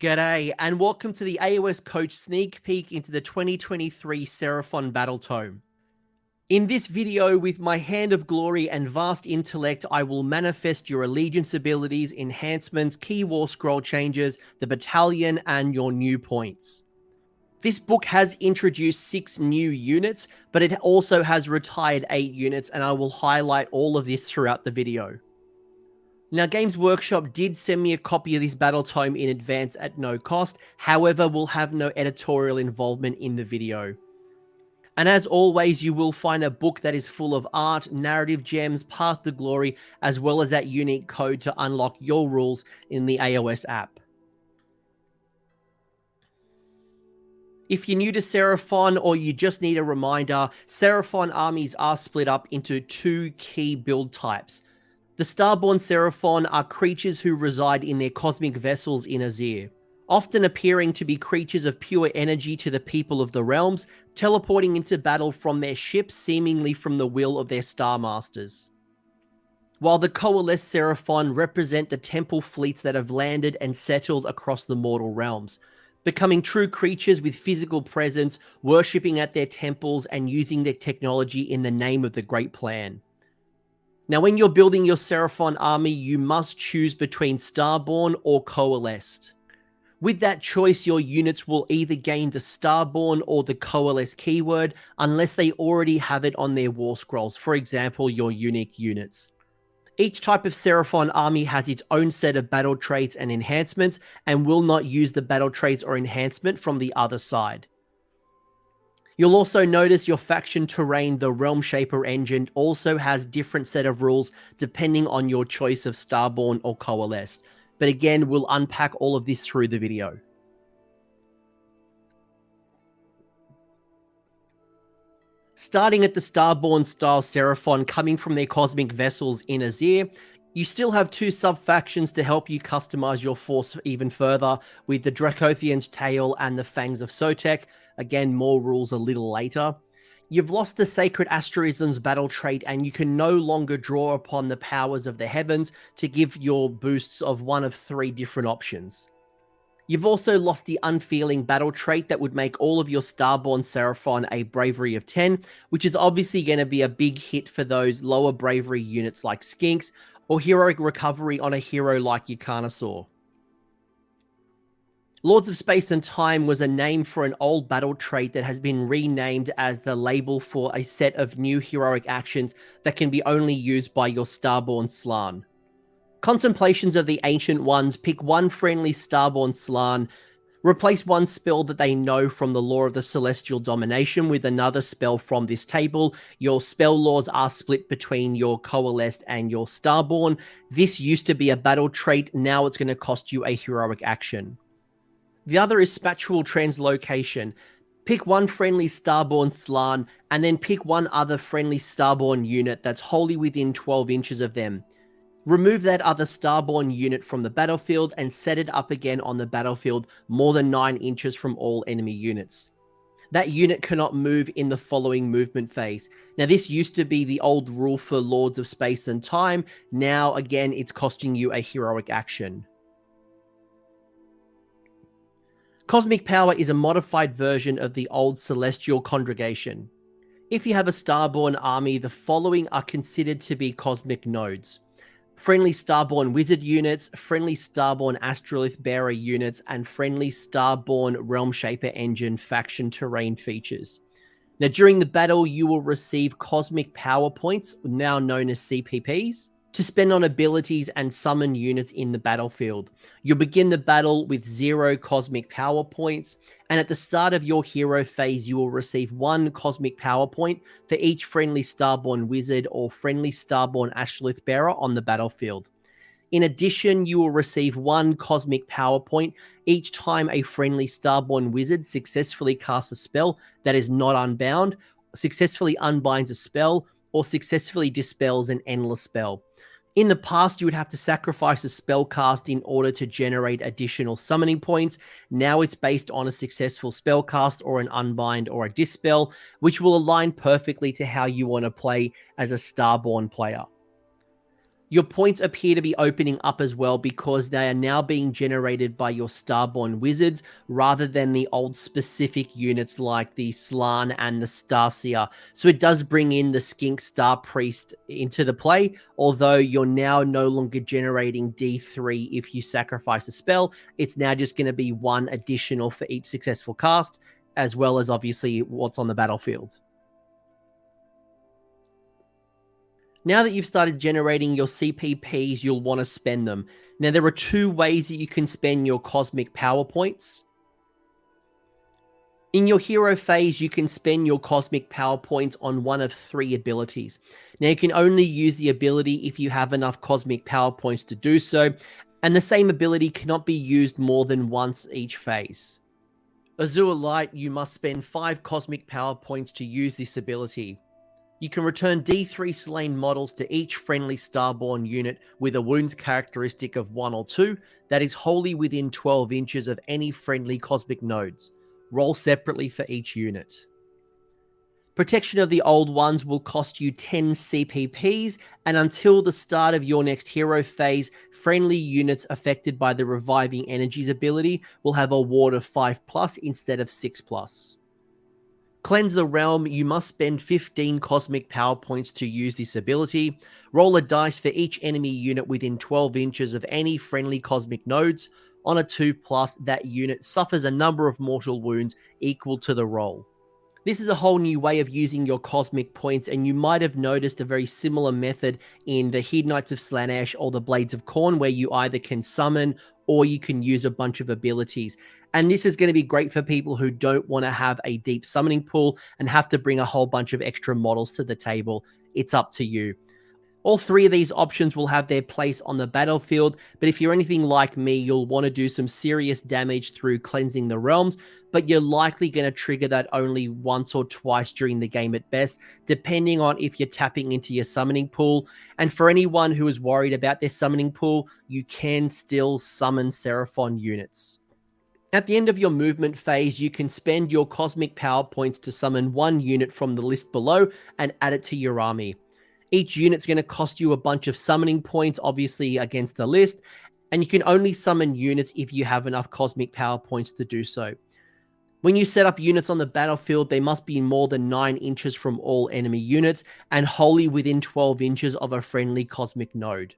G'day, and welcome to the AOS Coach sneak peek into the 2023 Seraphon Battletome. In this video, with my Hand of Glory and Vast Intellect, I will manifest your Allegiance abilities, enhancements, key war scroll changes, the Battalion, and your new points. This book has introduced 6 new units, but it also has retired 8 units, and I will highlight all of this throughout the video. Now, Games Workshop did send me a copy of this Battletome in advance at no cost, however, we'll have no editorial involvement in the video. And as always, you will find a book that is full of art, narrative gems, Path to Glory, as well as that unique code to unlock your rules in the AOS app. If you're new to Seraphon or you just need a reminder, Seraphon armies are split up into 2 key build types. The Starborne Seraphon are creatures who reside in their cosmic vessels in Azyr, often appearing to be creatures of pure energy to the people of the realms, teleporting into battle from their ships seemingly from the will of their Starmasters. While the Coalesced Seraphon represent the temple fleets that have landed and settled across the mortal realms, becoming true creatures with physical presence, worshipping at their temples and using their technology in the name of the Great Plan. Now, when you're building your Seraphon army, you must choose between Starborne or Coalesced. With that choice, your units will either gain the Starborne or the Coalesced keyword, unless they already have it on their war scrolls, for example, your unique units. Each type of Seraphon army has its own set of battle traits and enhancements, and will not use the battle traits or enhancement from the other side. You'll also notice your faction terrain, the Realmshaper engine, also has different set of rules depending on your choice of Starborne or Coalesced. But again, we'll unpack all of this through the video. Starting at the Starborne style Seraphon coming from their cosmic vessels in Azyr, you still have 2 sub-factions to help you customize your force even further, with the Dracothion's Tail and the Fangs of Sotek. Again, more rules a little later. You've lost the Sacred Asterism's battle trait, and you can no longer draw upon the powers of the heavens to give your boosts of one of 3 different options. You've also lost the Unfeeling battle trait that would make all of your Starborne Seraphon a bravery of 10, which is obviously going to be a big hit for those lower bravery units like Skinks, or heroic recovery on a hero like your Carnosaur. Lords of Space and Time was a name for an old battle trait that has been renamed as the label for a set of new heroic actions that can be only used by your Starborne Slann. Contemplations of the Ancient Ones: pick 1 friendly Starborne Slann, replace 1 spell that they know from the Law of the Celestial Domination with another spell from this table. Your spell laws are split between your Coalesced and your Starborne. This used to be a battle trait, now it's going to cost you a heroic action. The other is Spatial Translocation. Pick 1 friendly Starborne Slann, and then pick 1 other friendly Starborne unit that's wholly within 12 inches of them. Remove that other Starborne unit from the battlefield and set it up again on the battlefield more than 9 inches from all enemy units. That unit cannot move in the following movement phase. Now, this used to be the old rule for Lords of Space and Time. Now, again, it's costing you a heroic action. Cosmic Power is a modified version of the old Celestial Congregation. If you have a Starborne army, the following are considered to be cosmic nodes: friendly Starborne Wizard units, friendly Starborne Astrolith Bearer units, and friendly Starborne Realmshaper engine faction terrain features. Now, during the battle, you will receive Cosmic Power Points, now known as CPPs, to spend on abilities and summon units in the battlefield. You'll begin the battle with 0 Cosmic Power Points, and at the start of your hero phase, you will receive 1 Cosmic Power Point for each friendly Starborne Wizard or friendly Starborne Astrolith Bearer on the battlefield. In addition, you will receive 1 Cosmic Power Point each time a friendly Starborne Wizard successfully casts a spell that is not unbound, successfully unbinds a spell, or successfully dispels an endless spell. In the past, you would have to sacrifice a spell cast in order to generate additional summoning points. Now it's based on a successful spell cast or an unbind or a dispel, which will align perfectly to how you want to play as a Starborne player. Your points appear to be opening up as well because they are now being generated by your Starborne wizards rather than the old specific units like the Slann and the Starseer. So it does bring in the Skink Star Priest into the play, although you're now no longer generating D3 if you sacrifice a spell. It's now just going to be 1 additional for each successful cast, as well as obviously what's on the battlefield. Now that you've started generating your CPPs, you'll want to spend them. Now, there are 2 ways that you can spend your cosmic power points. In your hero phase, you can spend your cosmic power points on one of 3 abilities. Now, you can only use the ability if you have enough cosmic power points to do so, and the same ability cannot be used more than once each phase. Azure Light, you must spend 5 cosmic power points to use this ability. You can return D3 slain models to each friendly Starborne unit with a wounds characteristic of 1 or 2 that is wholly within 12 inches of any friendly cosmic nodes. Roll separately for each unit. Protection of the Old Ones will cost you 10 CPPs, and until the start of your next hero phase, friendly units affected by the Reviving Energies ability will have a ward of 5+ instead of 6+. Cleanse the Realm, you must spend 15 cosmic power points to use this ability. Roll a dice for each enemy unit within 12 inches of any friendly cosmic nodes. On a 2+, that unit suffers a number of mortal wounds equal to the roll. This is a whole new way of using your cosmic points, and you might have noticed a very similar method in the Heed Knights of Slaanesh or the Blades of Khorne, where you either can summon or you can use a bunch of abilities. And this is going to be great for people who don't want to have a deep summoning pool and have to bring a whole bunch of extra models to the table. It's up to you. All 3 of these options will have their place on the battlefield, but if you're anything like me, you'll want to do some serious damage through cleansing the realms, but you're likely going to trigger that only once or twice during the game at best, depending on if you're tapping into your summoning pool. And for anyone who is worried about their summoning pool, you can still summon Seraphon units. At the end of your movement phase, you can spend your cosmic power points to summon 1 unit from the list below and add it to your army. Each unit's going to cost you a bunch of summoning points, obviously against the list, and you can only summon units if you have enough cosmic power points to do so. When you set up units on the battlefield, they must be more than 9 inches from all enemy units and wholly within 12 inches of a friendly cosmic node.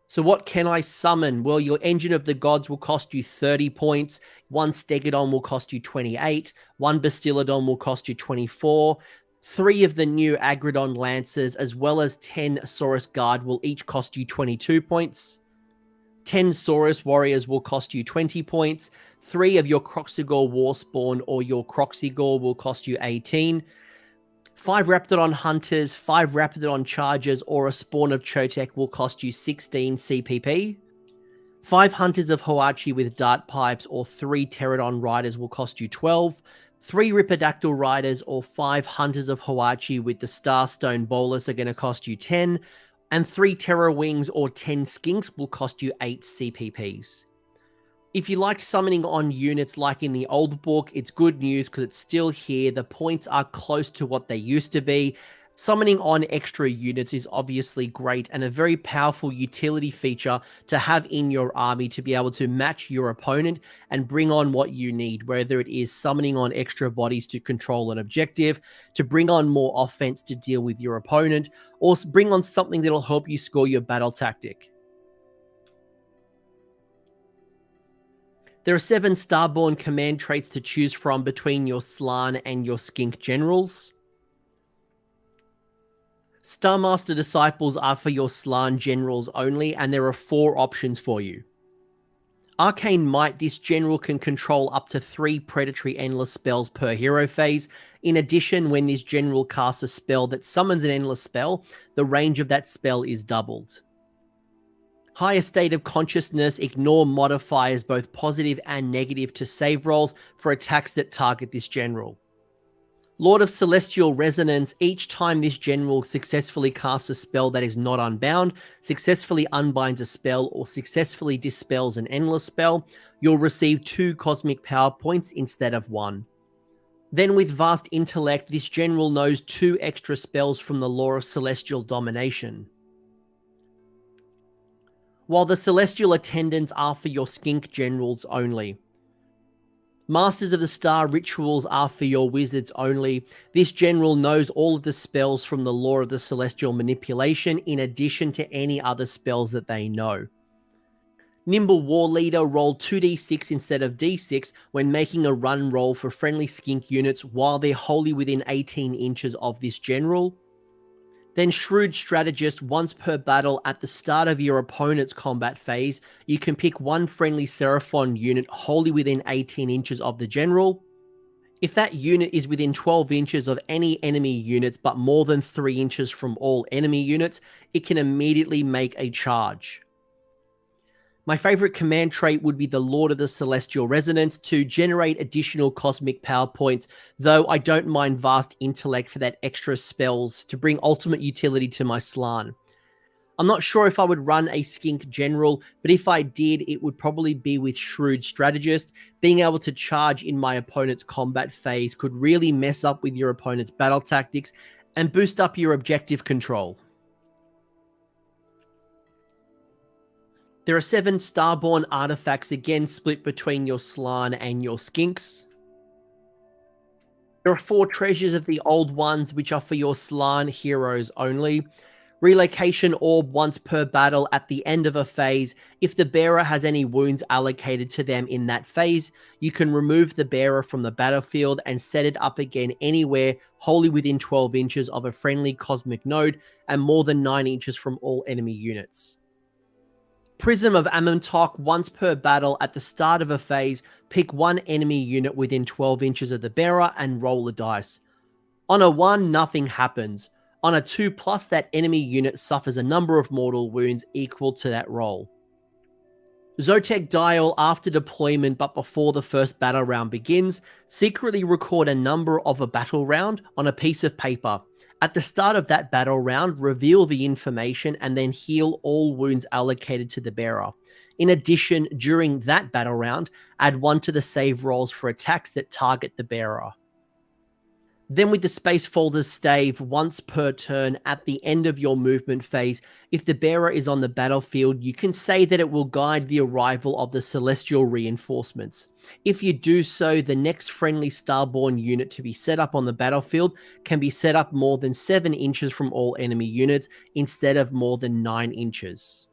So what can I summon? Well, your Engine of the Gods will cost you 30 points, 1 Stegodon will cost you 28, 1 Bastiladon will cost you 24, 3 of the new Aggradon Lancers, as well as 10 Saurus Guard will each cost you 22 points. 10 Saurus Warriors will cost you 20 points. 3 of your Kroxigor Warspawned or your Kroxigor will cost you 18. 5 Raptadon Hunters, 5 Raptadon Chargers, or a spawn of Chotec will cost you 16 CPP. 5 Hunters of Hoachi with Dart Pipes or 3 Pterodon Riders will cost you 12. 3 Ripidactyl Riders or 5 Hunters of Hoachi with the Starstone Bolus are going to cost you 10. And 3 Terror Wings or 10 Skinks will cost you 8 CPPs. If you like summoning on units like in the old book, it's good news because it's still here. The points are close to what they used to be. Summoning on extra units is obviously great and a very powerful utility feature to have in your army to be able to match your opponent and bring on what you need, whether it is summoning on extra bodies to control an objective, to bring on more offense to deal with your opponent, or bring on something that'll help you score your battle tactic. There are 7 Starborne command traits to choose from between your Slann and your Skink generals. Starmaster Disciples are for your Slann generals only, and there are 4 options for you. Arcane Might, this general can control up to 3 predatory endless spells per hero phase. In addition, when this general casts a spell that summons an endless spell, the range of that spell is doubled. Higher State of Consciousness, ignore modifiers both positive and negative to save rolls for attacks that target this general. Lord of Celestial Resonance, each time this general successfully casts a spell that is not unbound, successfully unbinds a spell, or successfully dispels an endless spell, you'll receive 2 cosmic power points instead of 1. Then with Vast Intellect, this general knows 2 extra spells from the Law of Celestial Domination. while the Celestial Attendants are for your skink generals only. Masters of the Star rituals are for your wizards only. This general knows all of the spells from the Law of the Celestial Manipulation in addition to any other spells that they know. Nimble War Leader roll 2d6 instead of d6 when making a run roll for friendly skink units while they're wholly within 18 inches of this general. Then Shrewd Strategist, once per battle at the start of your opponent's combat phase, you can pick one friendly Seraphon unit wholly within 18 inches of the general. If that unit is within 12 inches of any enemy units but more than 3 inches from all enemy units, it can immediately make a charge. My favorite command trait would be the Lord of the Celestial Resonance to generate additional cosmic power points, though I don't mind Vast Intellect for that extra spells to bring ultimate utility to my Slann. I'm not sure if I would run a skink general, but if I did, it would probably be with Shrewd Strategist. Being able to charge in my opponent's combat phase could really mess up with your opponent's battle tactics and boost up your objective control. There are 7 Starborne Artefacts, again split between your Slann and your skinks. There are 4 Treasures of the Old Ones, which are for your Slann heroes only. Relocation Orb once per battle at the end of a phase. If the bearer has any wounds allocated to them in that phase, you can remove the bearer from the battlefield and set it up again anywhere wholly within 12 inches of a friendly cosmic node and more than 9 inches from all enemy units. Prism of Amuntok, once per battle at the start of a phase, pick one enemy unit within 12 inches of the bearer and roll a dice. On a 1, nothing happens. On a 2+, that enemy unit suffers a number of mortal wounds equal to that roll. Sotek Dial, after deployment but before the first battle round begins, secretly record a number of a battle round on a piece of paper. At the start of that battle round, reveal the information and then heal all wounds allocated to the bearer. In addition, during that battle round, add 1 to the save rolls for attacks that target the bearer. Then with the Space Folder's Stave, once per turn at the end of your movement phase, if the bearer is on the battlefield, you can say that it will guide the arrival of the Celestial Reinforcements. If you do so, the next friendly Starborne unit to be set up on the battlefield can be set up more than 7 inches from all enemy units instead of more than 9 inches.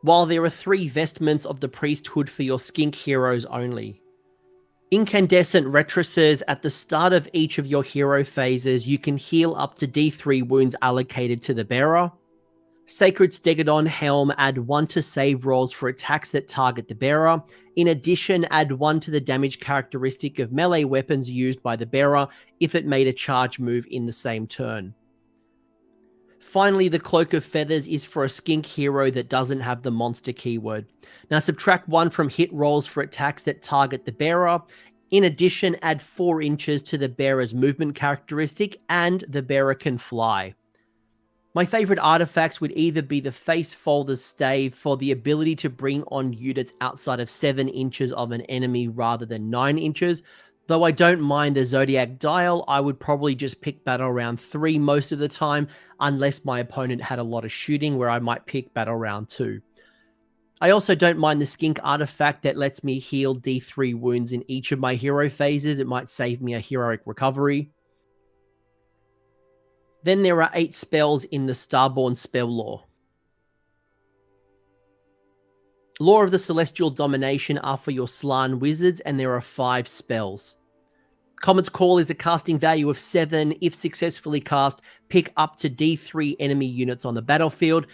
While there are 3 vestments of the priesthood for your skink heroes only. Incandescent Retresses, at the start of each of your hero phases, you can heal up to D3 wounds allocated to the bearer. Sacred Stegodon Helm, add 1 to save rolls for attacks that target the bearer. In addition, add 1 to the damage characteristic of melee weapons used by the bearer if it made a charge move in the same turn. Finally, the Cloak of Feathers is for a skink hero that doesn't have the monster keyword. Now subtract 1 from hit rolls for attacks that target the bearer. In addition, add 4 inches to the bearer's movement characteristic and the bearer can fly. My favorite artifacts would either be the Face Folder's Stave for the ability to bring on units outside of 7 inches of an enemy rather than 9 inches. Though I don't mind the Zodiac Dial, I would probably just pick Battle Round 3 most of the time, unless my opponent had a lot of shooting where I might pick Battle Round 2. I also don't mind the Skink artifact that lets me heal D3 wounds in each of my hero phases. It might save me a heroic recovery. Then there are 8 spells in the Starborne spell lore. Law of the Celestial Domination are for your Slann wizards, and there are 5 spells. Comet's Call is a casting value of 7. If successfully cast, pick up to D3 enemy units on the battlefield.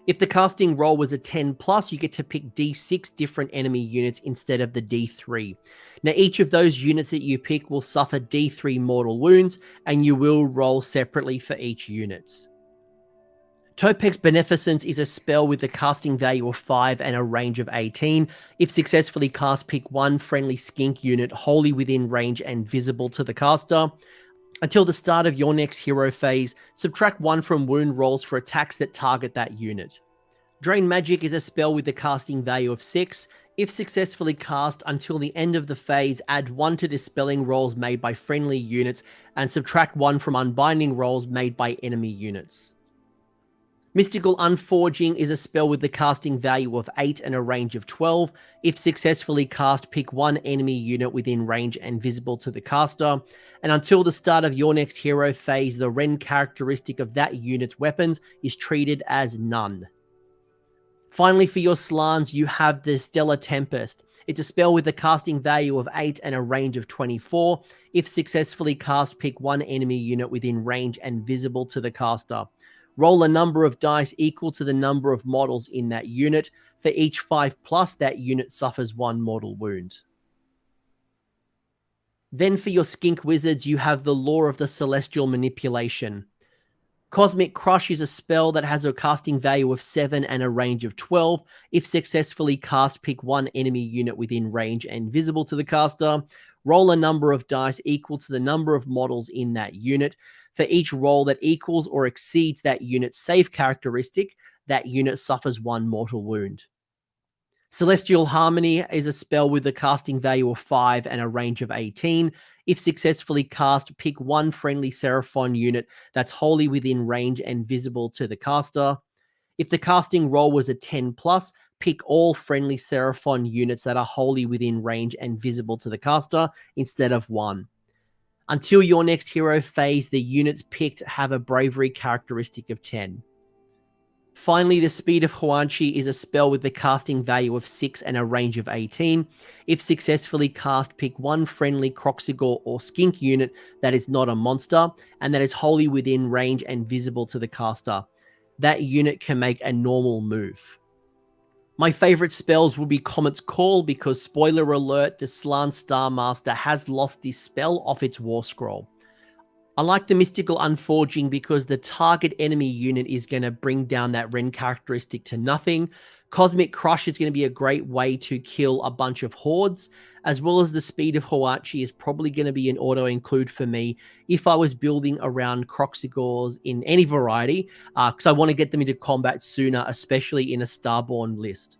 If the casting roll was a 10+, you get to pick D6 different enemy units instead of the D3. Now, each of those units that you pick will suffer D3 mortal wounds, and you will roll separately for each unit. Topek's Beneficence is a spell with a casting value of 5 and a range of 18. If successfully cast, pick one friendly skink unit wholly within range and visible to the caster. Until the start of your next hero phase, subtract 1 from wound rolls for attacks that target that unit. Drain Magic is a spell with a casting value of 6. If successfully cast, until the end of the phase, add 1 to dispelling rolls made by friendly units and subtract 1 from unbinding rolls made by enemy units. Mystical Unforging is a spell with the casting value of 8 and a range of 12. If successfully cast, pick one enemy unit within range and visible to the caster. And until the start of your next hero phase, the rend characteristic of that unit's weapons is treated as none. Finally, for your Slanns, you have the Stellar Tempest. It's a spell with a casting value of 8 and a range of 24. If successfully cast, pick one enemy unit within range and visible to the caster. Roll a number of dice equal to the number of models in that unit. For each 5+, that unit suffers one mortal wound. Then for your Skink Wizards, you have the Law of the Celestial Manipulation. Cosmic Crush is a spell that has a casting value of 7 and a range of 12. If successfully cast, pick one enemy unit within range and visible to the caster. Roll a number of dice equal to the number of models in that unit. For each roll that equals or exceeds that unit's save characteristic, that unit suffers one mortal wound. Celestial Harmony is a spell with a casting value of 5 and a range of 18. If successfully cast, pick one friendly Seraphon unit that's wholly within range and visible to the caster. If the casting roll was a 10+, pick all friendly Seraphon units that are wholly within range and visible to the caster instead of one. Until your next hero phase, the units picked have a bravery characteristic of 10. Finally, the Speed of Huanchi is a spell with the casting value of 6 and a range of 18. If successfully cast, pick one friendly Kroxigor or Skink unit that is not a monster and that is wholly within range and visible to the caster. That unit can make a normal move. My favorite spells will be Comet's Call because, spoiler alert, the Slann Starmaster has lost this spell off its warscroll. I like the Mystical Unforging because the target enemy unit is going to bring down that rend characteristic to nothing. Cosmic Crush is going to be a great way to kill a bunch of hordes, as well as the Speed of Huachi is probably going to be an auto-include for me if I was building around Kroxigors in any variety, because I want to get them into combat sooner, especially in a Starborne list.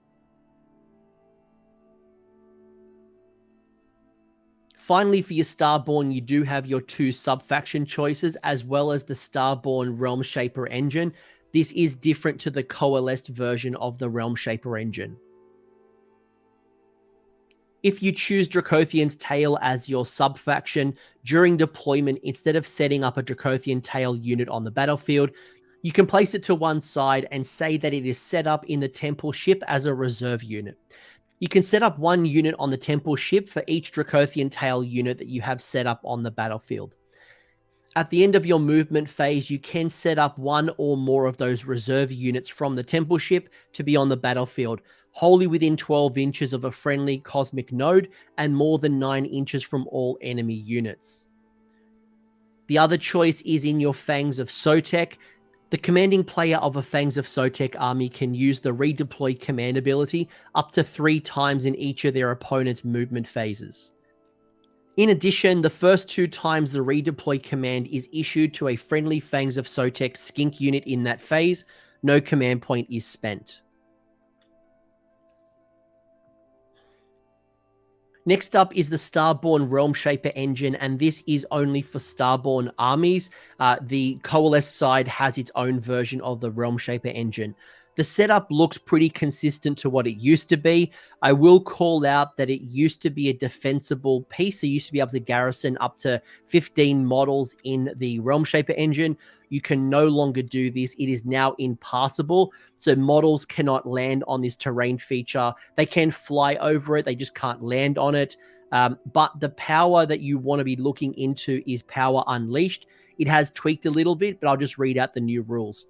Finally, for your Starborne, you do have your two sub-faction choices, as well as the Starborne Realmshaper engine. This is different to the coalesced version of the Realmshaper engine. If you choose Dracothion's Tail as your sub-faction, during deployment, instead of setting up a Dracothion Tail unit on the battlefield, you can place it to one side and say that it is set up in the temple ship as a reserve unit. You can set up one unit on the temple ship for each Dracothion Tail unit that you have set up on the battlefield. At the end of your movement phase, you can set up one or more of those reserve units from the temple ship to be on the battlefield, wholly within 12 inches of a friendly cosmic node and more than 9 inches from all enemy units. The other choice is in your Fangs of Sotek. The commanding player of a Fangs of Sotek army can use the redeploy command ability up to 3 times in each of their opponent's movement phases. In addition, the first 2 times the redeploy command is issued to a friendly Fangs of Sotek skink unit in that phase, no command point is spent. Next up is the Starborne Realmshaper engine, and this is only for Starborne armies. The Coalesced side has its own version of the Realmshaper engine. The setup looks pretty consistent to what it used to be. I will call out that it used to be a defensible piece. So you used to be able to garrison up to 15 models in the Realmshaper engine. You can no longer do this. It is now impassable. So models cannot land on this terrain feature. They can fly over it. They just can't land on it. But the power that you want to be looking into is Power Unleashed. It has tweaked a little bit, but I'll just read out the new rules.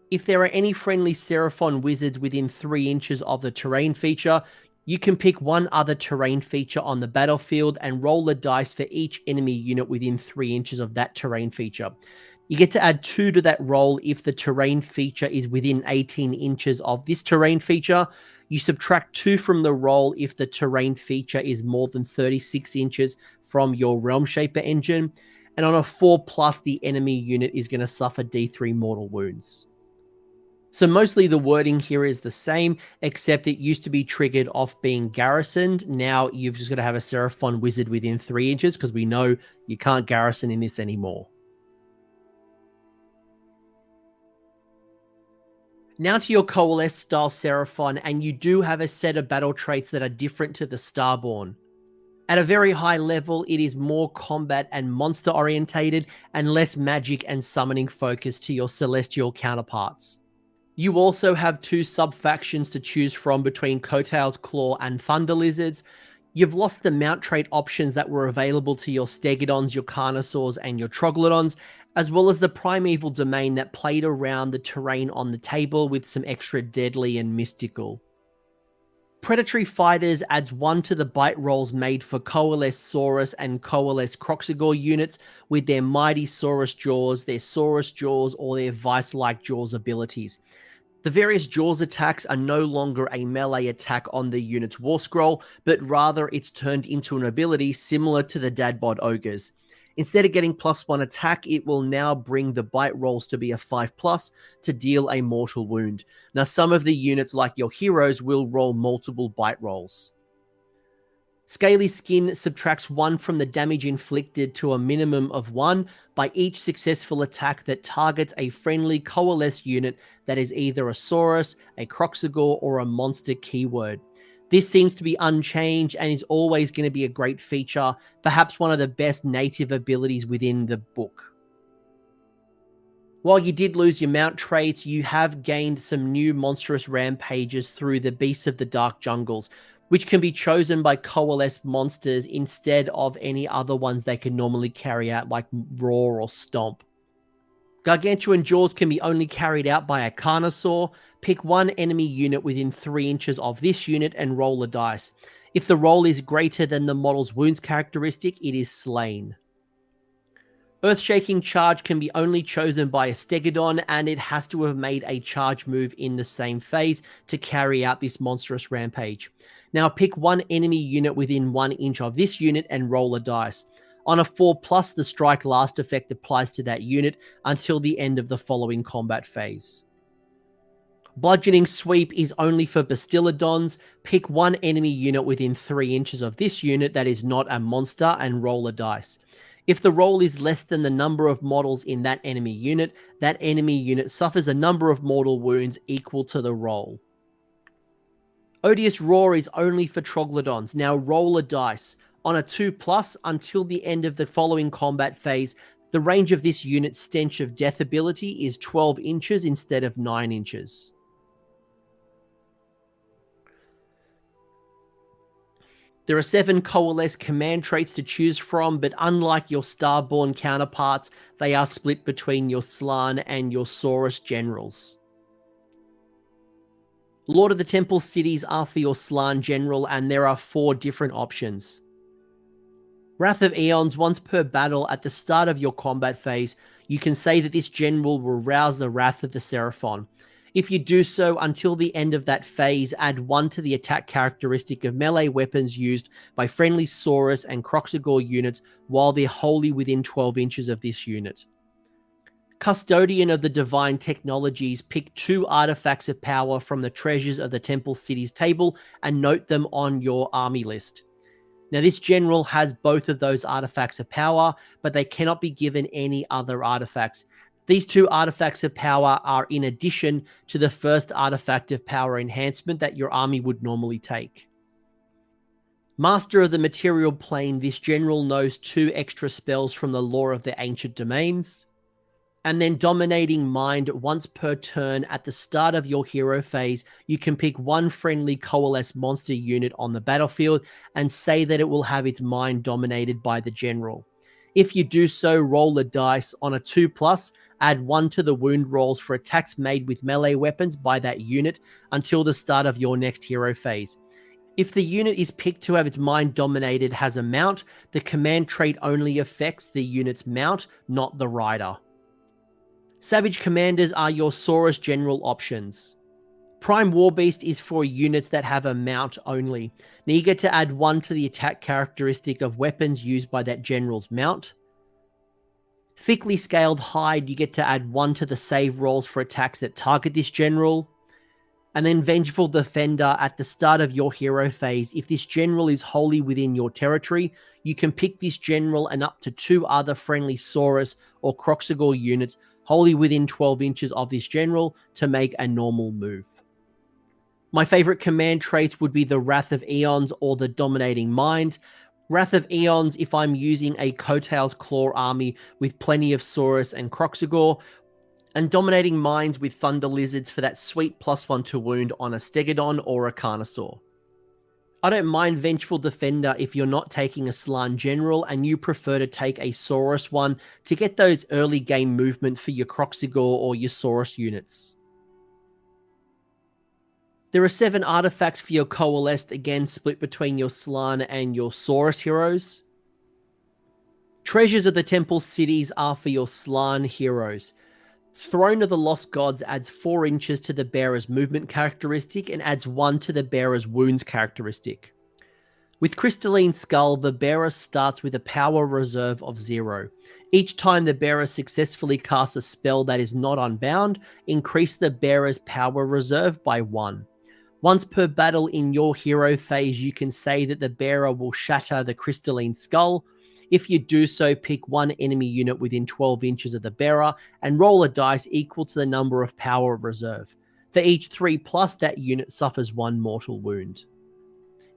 If there are any friendly Seraphon wizards within 3 inches of the terrain feature, you can pick one other terrain feature on the battlefield and roll the dice for each enemy unit within 3 inches of that terrain feature. You get to add 2 to that roll if the terrain feature is within 18 inches of this terrain feature. You subtract 2 from the roll if the terrain feature is more than 36 inches from your Realmshaper engine. And on a 4+, the enemy unit is going to suffer D3 mortal wounds. So mostly the wording here is the same, except it used to be triggered off being garrisoned. Now you've just got to have a Seraphon wizard within 3 inches because we know you can't garrison in this anymore. Now to your Coalesced style Seraphon, and you do have a set of battle traits that are different to the Starborne. At a very high level, it is more combat and monster orientated and less magic and summoning focused to your celestial counterparts. You also have two sub-factions to choose from between Koatl's Claw and Thunder Lizards. You've lost the mount trait options that were available to your Stegodons, your Carnosaurs, and your Troglodons, as well as the Primeval Domain that played around the terrain on the table with some extra deadly and mystical. Predatory Fighters adds 1 to the bite rolls made for Coalesced Saurus and Coalesced Kroxigor units with their Mighty Saurus Jaws, their Saurus Jaws, or their Vice-like Jaws abilities. The various Jaws attacks are no longer a melee attack on the unit's warscroll, but rather it's turned into an ability similar to the Dadbod Ogres. Instead of getting +1 attack, it will now bring the bite rolls to be a 5+ to deal a mortal wound. Now, some of the units, like your heroes, will roll multiple bite rolls. Scaly Skin subtracts 1 from the damage inflicted to a minimum of 1 by each successful attack that targets a friendly Coalesced unit that is either a Saurus, a Kroxigor, or a monster keyword. This seems to be unchanged and is always going to be a great feature, perhaps one of the best native abilities within the book. While you did lose your mount traits, you have gained some new monstrous rampages through the Beasts of the Dark Jungles, which can be chosen by Coalesced monsters instead of any other ones they can normally carry out, like Roar or Stomp. Gargantuan Jaws can be only carried out by a Carnosaur. Pick 1 enemy unit within 3 inches of this unit and roll a dice. If the roll is greater than the model's wounds characteristic, it is slain. Earthshaking Charge can be only chosen by a Stegodon, and it has to have made a charge move in the same phase to carry out this monstrous rampage. Now pick 1 enemy unit within 1 inch of this unit and roll a dice. On a 4+, the Strike Last effect applies to that unit until the end of the following combat phase. Bludgeoning Sweep is only for Bastiladons. Pick 1 enemy unit within 3 inches of this unit that is not a monster and roll a dice. If the roll is less than the number of models in that enemy unit suffers a number of mortal wounds equal to the roll. Odious Roar is only for Troglodons. Now roll a dice. On a 2+, until the end of the following combat phase, the range of this unit's Stench of Death ability is 12 inches instead of 9 inches. There are 7 Coalesced command traits to choose from, but unlike your Starborne counterparts, they are split between your Slann and your Saurus generals. Lord of the Temple Cities are for your Slann general, and there are 4 different options. Wrath of Eons, once per battle at the start of your combat phase, you can say that this general will rouse the wrath of the Seraphon. If you do so until the end of that phase, add 1 to the attack characteristic of melee weapons used by friendly Saurus and Kroxigor units while they're wholly within 12 inches of this unit. Custodian of the Divine Technologies, pick 2 artifacts of power from the Treasures of the Temple Cities table and note them on your army list. Now, this general has both of those artifacts of power, but they cannot be given any other artifacts. These 2 artifacts of power are in addition to the first artifact of power enhancement that your army would normally take. Master of the Material Plane, this general knows 2 extra spells from the lore of the Ancient Domains. And then Dominating Mind, once per turn at the start of your hero phase, you can pick 1 friendly Coalesced monster unit on the battlefield and say that it will have its mind dominated by the general. If you do so, roll a dice. On a 2+, add 1 to the wound rolls for attacks made with melee weapons by that unit until the start of your next hero phase. If the unit is picked to have its mind dominated has a mount, the command trait only affects the unit's mount, not the rider. Savage Commanders are your Saurus general options. Prime Warbeast is for units that have a mount only. Now you get to add 1 to the attack characteristic of weapons used by that general's mount. Thickly Scaled Hide, you get to add 1 to the save rolls for attacks that target this general. And then Vengeful Defender, at the start of your hero phase, if this general is wholly within your territory, you can pick this general and up to 2 other friendly Saurus or Kroxigor units wholly within 12 inches of this general to make a normal move. My favorite command traits would be the Wrath of Eons or the Dominating Mind. Wrath of Eons if I'm using a Koatl's Claw army with plenty of Saurus and Kroxigor, and Dominating Minds with Thunder Lizards for that sweet +1 to wound on a Stegodon or a Carnosaur. I don't mind Vengeful Defender if you're not taking a Slann General and you prefer to take a Saurus one to get those early game movement for your Kroxigor or your Saurus units. There are 7 artifacts for your Coalesced, again split between your Slann and your Saurus heroes. Treasures of the Temple Cities are for your Slann heroes. Throne of the Lost Gods adds 4 inches to the bearer's movement characteristic and adds 1 to the bearer's wounds characteristic. With Crystalline Skull, the bearer starts with a power reserve of 0. Each time the bearer successfully casts a spell that is not unbound, increase the bearer's power reserve by 1. Once per battle in your hero phase, you can say that the bearer will shatter the Crystalline Skull. If you do so, pick 1 enemy unit within 12 inches of the bearer and roll a dice equal to the number of power reserve. For each 3+, that unit suffers 1 mortal wound.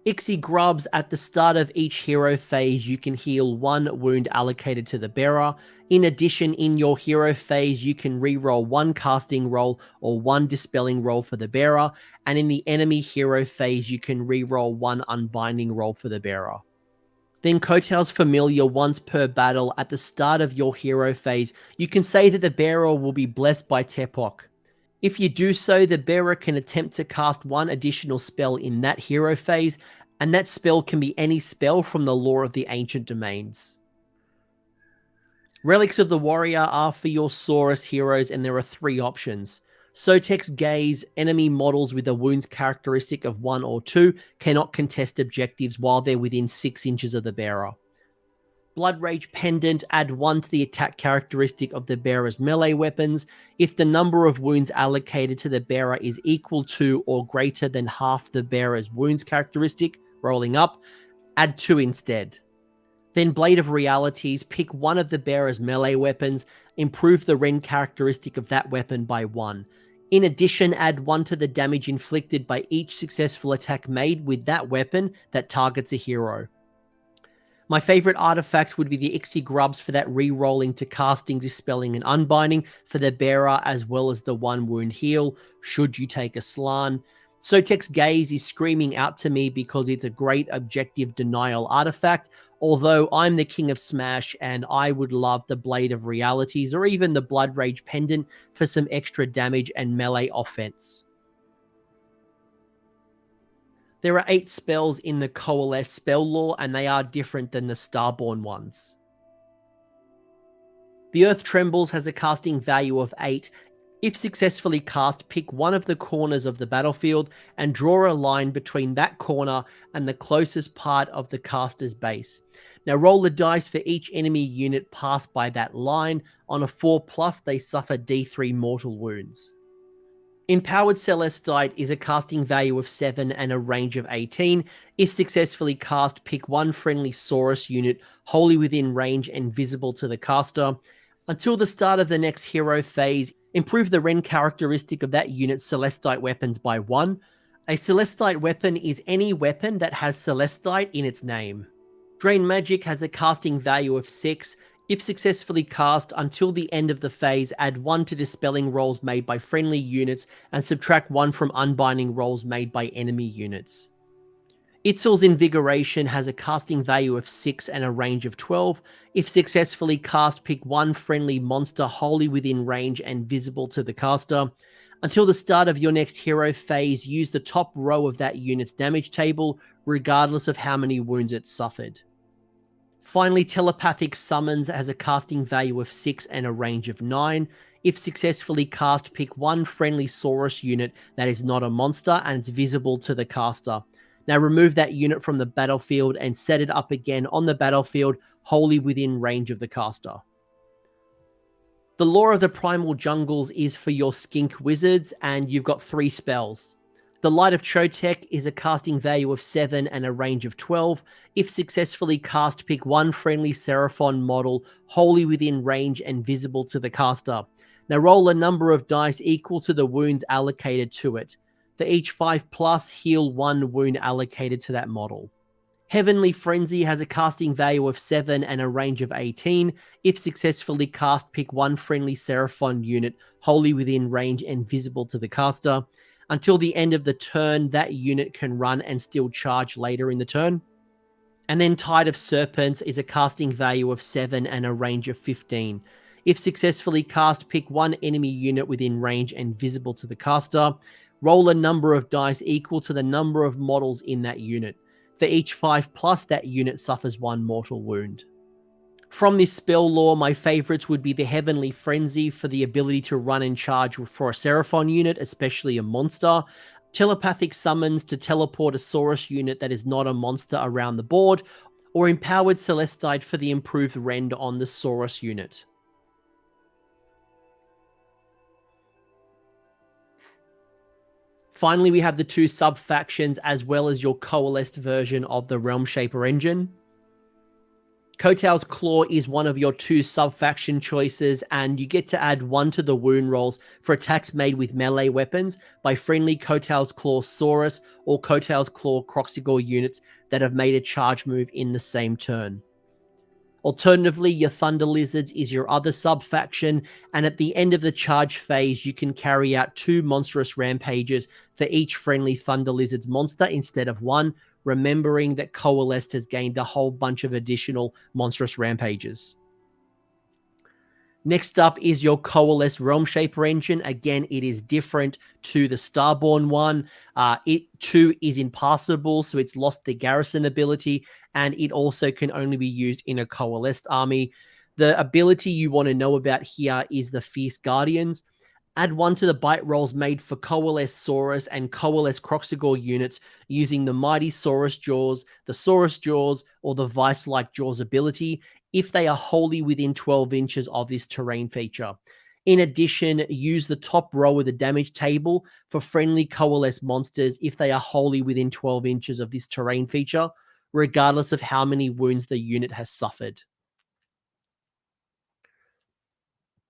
Ixi Grubs, at the start of each hero phase, you can heal 1 wound allocated to the bearer. In addition, in your hero phase, you can reroll 1 casting roll or 1 dispelling roll for the bearer, and in the enemy hero phase, you can reroll 1 unbinding roll for the bearer. Then Koatl's Familiar, once per battle at the start of your hero phase, you can say that the bearer will be blessed by Tepok. If you do so, the bearer can attempt to cast 1 additional spell in that hero phase, and that spell can be any spell from the lore of the Ancient Domains. Relics of the Warrior are for your Saurus heroes, and there are 3 options. Sotek's Gaze, enemy models with a wounds characteristic of 1 or 2 cannot contest objectives while they're within 6 inches of the bearer. Blood Rage Pendant, add 1 to the attack characteristic of the bearer's melee weapons. If the number of wounds allocated to the bearer is equal to or greater than half the bearer's wounds characteristic, rolling up, add 2 instead. Then Blade of Realities, pick 1 of the bearer's melee weapons, improve the rend characteristic of that weapon by 1. In addition, add 1 to the damage inflicted by each successful attack made with that weapon that targets a hero. My favorite artifacts would be the Ixi Grubs for that re-rolling to casting, dispelling, and unbinding for the bearer, as well as the 1 wound heal, should you take a Slann. Sotek's Gaze is screaming out to me because it's a great objective denial artifact, although I'm the king of Smash and I would love the Blade of Realities or even the Blood Rage Pendant for some extra damage and melee offense. There are 8 spells in the Coalesced spell lore, and they are different than the Starborne ones. The Earth Trembles has a casting value of 8. If successfully cast, pick 1 of the corners of the battlefield and draw a line between that corner and the closest part of the caster's base. Now roll the dice for each enemy unit passed by that line. On a 4+, they suffer D3 mortal wounds. Empowered Celestite is a casting value of 7 and a range of 18. If successfully cast, pick 1 friendly Saurus unit wholly within range and visible to the caster. Until the start of the next hero phase, improve the rend characteristic of that unit's Celestite weapons by 1. A Celestite weapon is any weapon that has Celestite in its name. Drain Magic has a casting value of 6. If successfully cast, until the end of the phase, add 1 to dispelling rolls made by friendly units and subtract 1 from unbinding rolls made by enemy units. Itzel's Invigoration has a casting value of 6 and a range of 12. If successfully cast, pick 1 friendly monster wholly within range and visible to the caster. Until the start of your next hero phase, use the top row of that unit's damage table, regardless of how many wounds it suffered. Finally, Telepathic Summons has a casting value of 6 and a range of 9. If successfully cast, pick 1 friendly Saurus unit that is not a monster and it's visible to the caster. Now remove that unit from the battlefield and set it up again on the battlefield, wholly within range of the caster. The Lore of the Primal Jungles is for your Skink Wizards, and you've got 3 spells. The Light of Chotec is a casting value of 7 and a range of 12. If successfully cast, pick 1 friendly Seraphon model wholly within range and visible to the caster. Now roll a number of dice equal to the wounds allocated to it. For each 5+, heal 1 wound allocated to that model. Heavenly Frenzy has a casting value of 7 and a range of 18. If successfully cast, pick 1 friendly Seraphon unit wholly within range and visible to the caster. Until the end of the turn, that unit can run and still charge later in the turn. And then Tide of Serpents is a casting value of 7 and a range of 15. If successfully cast, pick 1 enemy unit within range and visible to the caster. Roll a number of dice equal to the number of models in that unit. For each 5+, that unit suffers 1 mortal wound. From this spell lore, my favorites would be the Heavenly Frenzy for the ability to run and charge for a Seraphon unit, especially a monster. Telepathic Summons to teleport a Saurus unit that is not a monster around the board. Or Empowered Celestite for the improved rend on the Saurus unit. Finally, we have the 2 sub-factions as well as your coalesced version of the Realmshaper engine. Koatl's Claw is one of your 2 sub-faction choices, and you get to add 1 to the wound rolls for attacks made with melee weapons by friendly Koatl's Claw Saurus or Koatl's Claw Kroxigor units that have made a charge move in the same turn. Alternatively, your Thunder Lizards is your other sub-faction, and at the end of the charge phase, you can carry out 2 monstrous rampages for each friendly Thunder Lizards monster instead of 1, remembering that Coalesced has gained a whole bunch of additional monstrous rampages. Next up is your Coalesced Realmshaper engine. Again, it is different to the Starborne one. It too is impassable, so it's lost the garrison ability, and it also can only be used in a Coalesced army. The ability you want to know about here is the Fierce Guardians. Add 1 to the bite rolls made for Coalesced Saurus and Coalesced Kroxigor units using the Mighty Saurus Jaws, the Saurus Jaws, or the Vice-like Jaws ability if they are wholly within 12 inches of this terrain feature. In addition, use the top row of the damage table for friendly Coalesced monsters if they are wholly within 12 inches of this terrain feature, regardless of how many wounds the unit has suffered.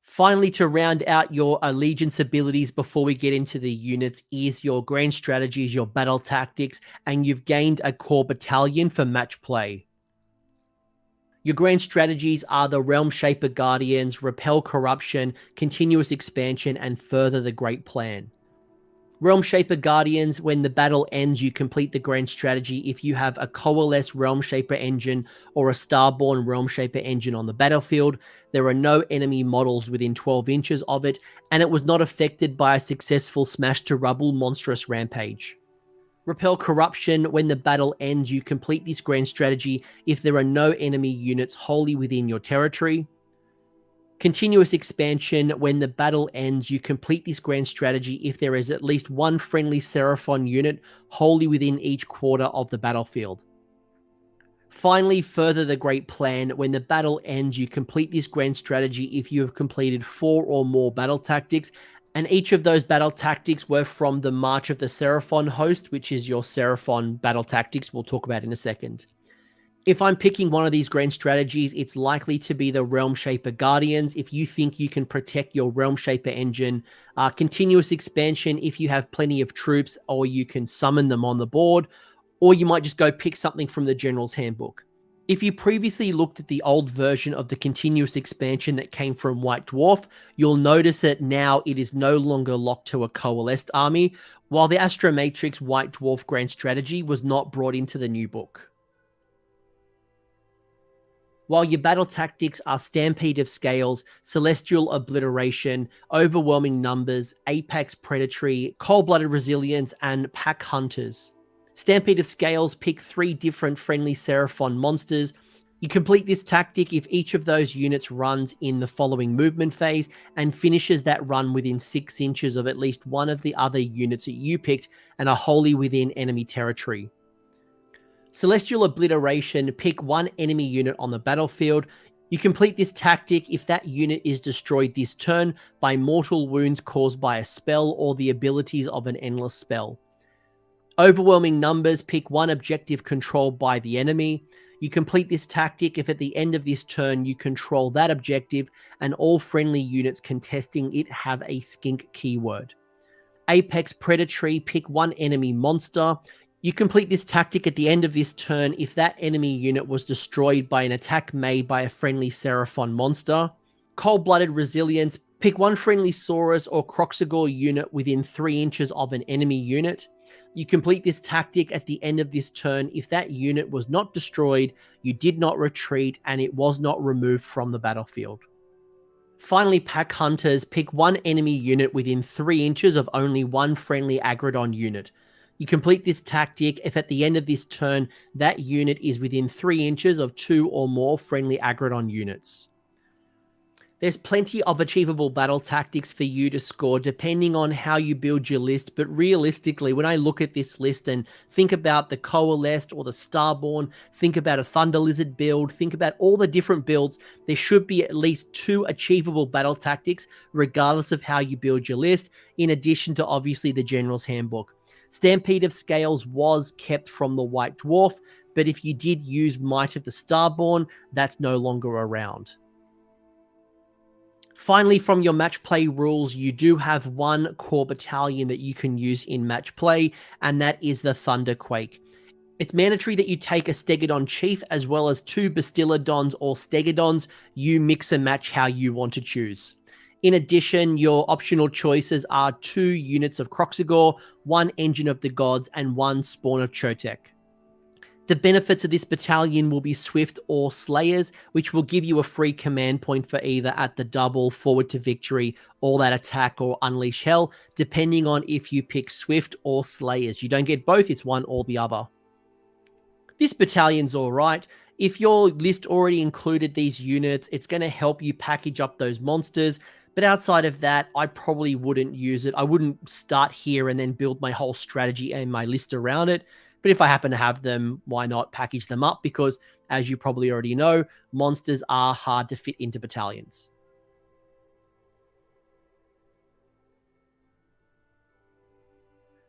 Finally, to round out your allegiance abilities before we get into the units is your grand strategies, your battle tactics, and you've gained a core battalion for match play. Your grand strategies are the Realmshaper Guardians, Repel Corruption, Continuous Expansion, and Further the Great Plan. Realmshaper Guardians, when the battle ends, you complete the grand strategy if you have a Coalesced Realmshaper engine or a Starborne Realmshaper engine on the battlefield. There are no enemy models within 12 inches of it, and it was not affected by a successful Smash to Rubble monstrous rampage. Repel Corruption, when the battle ends, you complete this grand strategy if there are no enemy units wholly within your territory. Continuous Expansion, when the battle ends, you complete this grand strategy if there is at least 1 friendly Seraphon unit wholly within each quarter of the battlefield. Finally, Further the Great Plan, when the battle ends, you complete this grand strategy if you have completed 4 or more battle tactics, and each of those battle tactics were from the March of the Seraphon host, which is your Seraphon battle tactics we'll talk about in a second. If I'm picking one of these grand strategies, it's likely to be the Realmshaper Guardians if you think you can protect your Realmshaper engine. Continuous Expansion if you have plenty of troops or you can summon them on the board, or you might just go pick something from the General's Handbook. If you previously looked at the old version of the Continuous Expansion that came from White Dwarf, you'll notice that now it is no longer locked to a Coalesced army, while the Astromatrix White Dwarf Grand Strategy was not brought into the new book. While your battle tactics are Stampede of Scales, Celestial Obliteration, Overwhelming Numbers, Apex Predatory, Cold-Blooded Resilience, and Pack Hunters. Stampede of Scales, pick 3 different friendly Seraphon monsters. You complete this tactic if each of those units runs in the following movement phase and finishes that run within 6 inches of at least one of the other units that you picked and are wholly within enemy territory. Celestial Obliteration, pick 1 enemy unit on the battlefield. You complete this tactic if that unit is destroyed this turn by mortal wounds caused by a spell or the abilities of an endless spell. Overwhelming Numbers, pick 1 objective controlled by the enemy. You complete this tactic if at the end of this turn you control that objective and all friendly units contesting it have a skink keyword. Apex Predatory, pick one enemy monster. You complete this tactic at the end of this turn if that enemy unit was destroyed by an attack made by a friendly Seraphon monster. Cold-Blooded Resilience, pick one friendly Saurus or Kroxigor unit within 3 inches of an enemy unit. You complete this tactic at the end of this turn if that unit was not destroyed, you did not retreat, and it was not removed from the battlefield. Finally, Pack Hunters, pick one enemy unit within 3 inches of only one friendly Aggradon unit. You complete this tactic if at the end of this turn, that unit is within 3 inches of 2 or more friendly Aggradon units. There's plenty of achievable battle tactics for you to score depending on how you build your list, but realistically, when I look at this list and think about the Coalesced or the Starborne, think about a Thunder Lizard build, think about all the different builds, there should be at least 2 achievable battle tactics regardless of how you build your list, in addition to obviously the General's Handbook. Stampede of Scales was kept from the White Dwarf, but if you did use Might of the Starborne, that's no longer around. Finally, from your match play rules, you do have one core battalion that you can use in match play, and that is the Thunderquake. It's mandatory that you take a Stegodon Chief as well as 2 Bastiladons or Stegodons. You mix and match how you want to choose. In addition, your optional choices are 2 units of Kroxigor, 1 Engine of the Gods, and 1 Spawn of Chotec. The benefits of this battalion will be Swift or Slayers, which will give you a free command point for either at the double, Forward to Victory, All That Attack, or Unleash Hell, depending on if you pick Swift or Slayers. You don't get both, it's one or the other. This battalion's alright. If your list already included these units, it's going to help you package up those monsters. But outside of that, I probably wouldn't use it. I wouldn't start here and then build my whole strategy and my list around it. But if I happen to have them, why not package them up? Because, as you probably already know, monsters are hard to fit into battalions.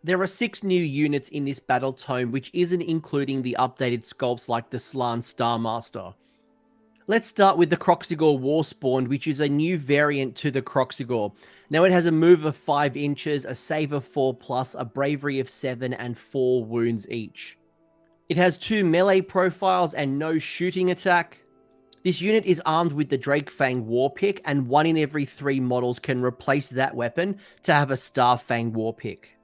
There are 6 new units in this Battletome, which isn't including the updated sculpts like the Slann Starmaster. Let's start with the Kroxigor Warspawned, which is a new variant to the Kroxigor. Now it has a move of 5 inches, a save of 4+, a bravery of 7, and 4 wounds each. It has 2 melee profiles and no shooting attack. This unit is armed with the Drakefang Warpick, and 1 in every 3 models can replace that weapon to have a Starfang Warpick.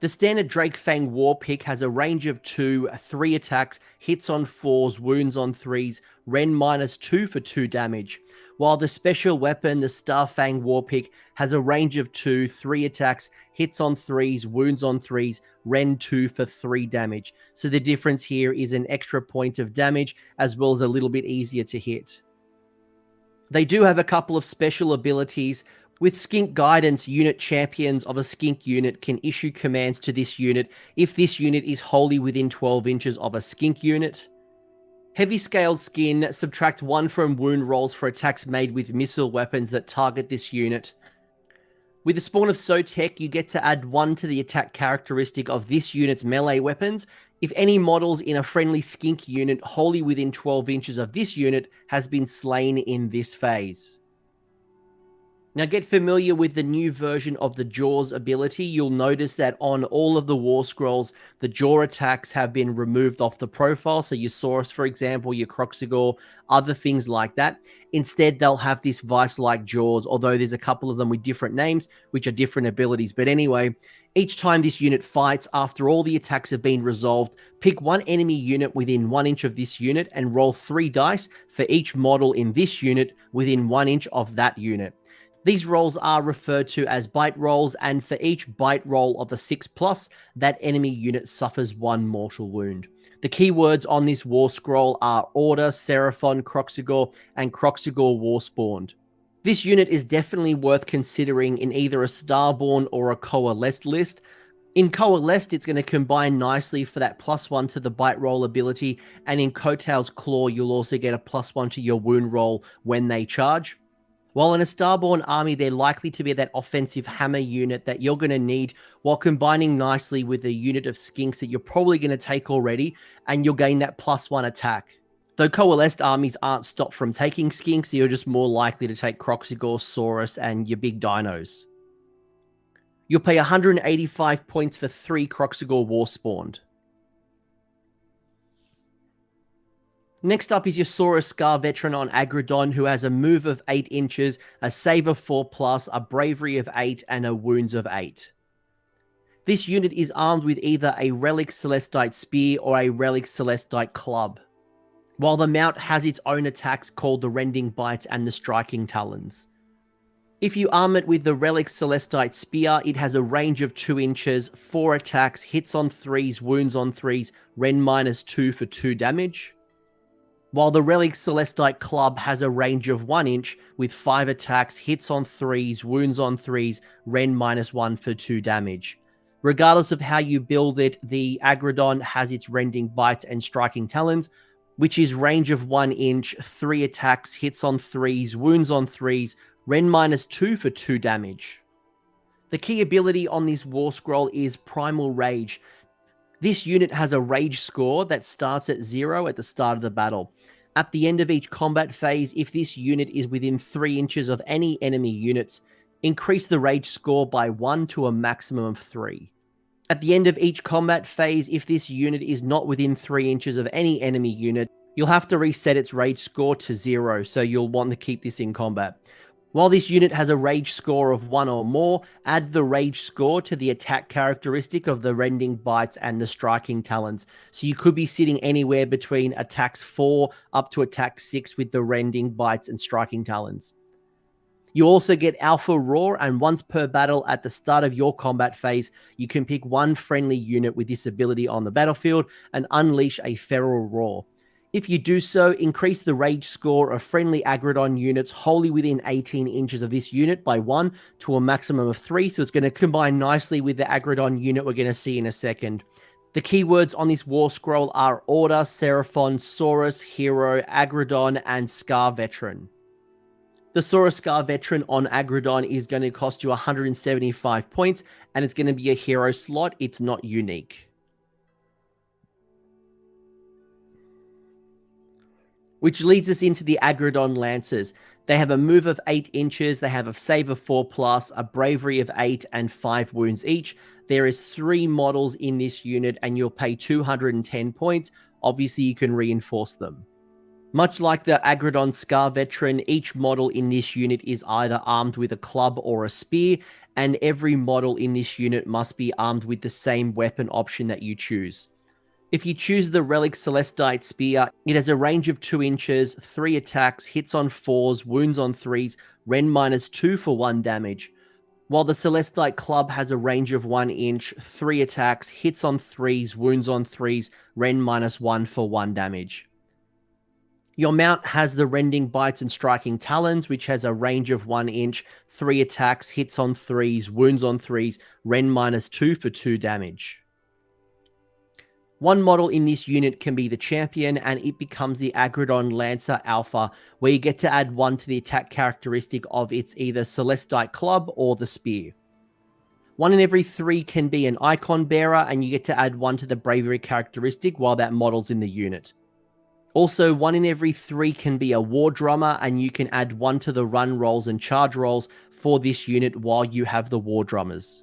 The standard Drakefang Warpick has a range of 2, 3 attacks, hits on 4s, wounds on 3s, Ren -2 for 2 damage, while the special weapon, the Starfang Warpick, has a range of 2, 3 attacks, hits on 3s, wounds on 3s, Ren 2 for 3 damage. So the difference here is an extra point of damage, as well as a little bit easier to hit. They do have a couple of special abilities. With Skink Guidance, unit champions of a Skink unit can issue commands to this unit if this unit is wholly within 12 inches of a Skink unit. Heavy Scaled Skin, subtract 1 from wound rolls for attacks made with missile weapons that target this unit. With the Spawn of Sotek, you get to add 1 to the attack characteristic of this unit's melee weapons if any models in a friendly Skink unit wholly within 12 inches of this unit has been slain in this phase. Now get familiar with the new version of the Jaws ability. You'll notice that on all of the War Scrolls, the Jaw attacks have been removed off the profile. So your Saurus, for example, your Kroxigor, other things like that. Instead, they'll have this vice-like Jaws, although there's a couple of them with different names, which are different abilities. But anyway, each time this unit fights, after all the attacks have been resolved, pick 1 enemy unit within 1 inch of this unit and roll 3 dice for each model in this unit within 1 inch of that unit. These rolls are referred to as bite rolls, and for each bite roll of a 6+, that enemy unit suffers 1 mortal wound. The keywords on this War Scroll are Order, Seraphon, Kroxigor, and Kroxigor Warspawned. This unit is definitely worth considering in either a Starborne or a Coalesced list. In Coalesced, it's going to combine nicely for that +1 to the bite roll ability, and in Koatl's Claw, you'll also get a +1 to your wound roll when they charge. While in a Starborne army, they're likely to be that offensive hammer unit that you're going to need while combining nicely with a unit of skinks that you're probably going to take already, and you'll gain that +1 attack. Though coalesced armies aren't stopped from taking skinks, you're just more likely to take Kroxigor, Saurus, and your big dinos. You'll pay 185 points for 3 Kroxigor Warspawned. Next up is your Saurus Scar Veteran on Aggradon, who has a move of 8 inches, a save of 4+, a bravery of 8, and a wounds of 8. This unit is armed with either a Relic Celestite Spear or a Relic Celestite Club, while the mount has its own attacks called the Rending Bites and the Striking Talons. If you arm it with the Relic Celestite Spear, it has a range of 2 inches, 4 attacks, hits on 3s, wounds on 3s, Ren -2 for 2 damage. While the Relic Celestite Club has a range of 1 inch with 5 attacks, hits on 3s, wounds on 3s, Ren -1 for 2 damage. Regardless of how you build it, the Aggradon has its Rending Bites and Striking Talons, which is range of 1 inch, 3 attacks, hits on 3s, wounds on 3s, Ren -2 for 2 damage. The key ability on this War Scroll is Primal Rage. This unit has a rage score that starts at 0 at the start of the battle. At the end of each combat phase, if this unit is within 3 inches of any enemy units, increase the rage score by 1 to a maximum of 3. At the end of each combat phase, if this unit is not within 3 inches of any enemy unit, you'll have to reset its rage score to 0, so you'll want to keep this in combat. While this unit has a rage score of 1 or more, add the rage score to the attack characteristic of the Rending Bites and the Striking Talons. So you could be sitting anywhere between attacks 4 up to attack 6 with the Rending Bites and Striking Talons. You also get Alpha Roar, and once per battle at the start of your combat phase, you can pick one friendly unit with this ability on the battlefield and unleash a Feral Roar. If you do so, increase the rage score of friendly Aggradon units wholly within 18 inches of this unit by 1 to a maximum of 3, so it's going to combine nicely with the Aggradon unit we're going to see in a second. The keywords on this War Scroll are Order, Seraphon, Saurus, Hero, Aggradon, and Scar Veteran. The Saurus Scar Veteran on Aggradon is going to cost you 175 points, and it's going to be a hero slot. It's not unique. Which leads us into the Aggradon Lancers. They have a move of 8 inches, they have a save of 4+, a bravery of 8, and 5 wounds each. There is 3 models in this unit, and you'll pay 210 points. Obviously, you can reinforce them. Much like the Aggradon Scar Veteran, each model in this unit is either armed with a club or a spear, and every model in this unit must be armed with the same weapon option that you choose. If you choose the Relic Celestite Spear, it has a range of 2 inches, 3 attacks, hits on 4s, wounds on 3s, Ren -2 for 1 damage. While the Celestite Club has a range of 1 inch, 3 attacks, hits on 3s, wounds on 3s, Ren -1 for 1 damage. Your mount has the Rending Bites and Striking Talons, which has a range of 1 inch, 3 attacks, hits on 3s, wounds on 3s, Ren -2 for 2 damage. One model in this unit can be the champion, and it becomes the Aggradon Lancer Alpha, where you get to add 1 to the attack characteristic of its either Celestite Club or the Spear. 1 in every 3 can be an Icon Bearer, and you get to add 1 to the Bravery characteristic while that model's in the unit. Also, 1 in every 3 can be a War Drummer, and you can add 1 to the Run rolls and Charge rolls for this unit while you have the War Drummers.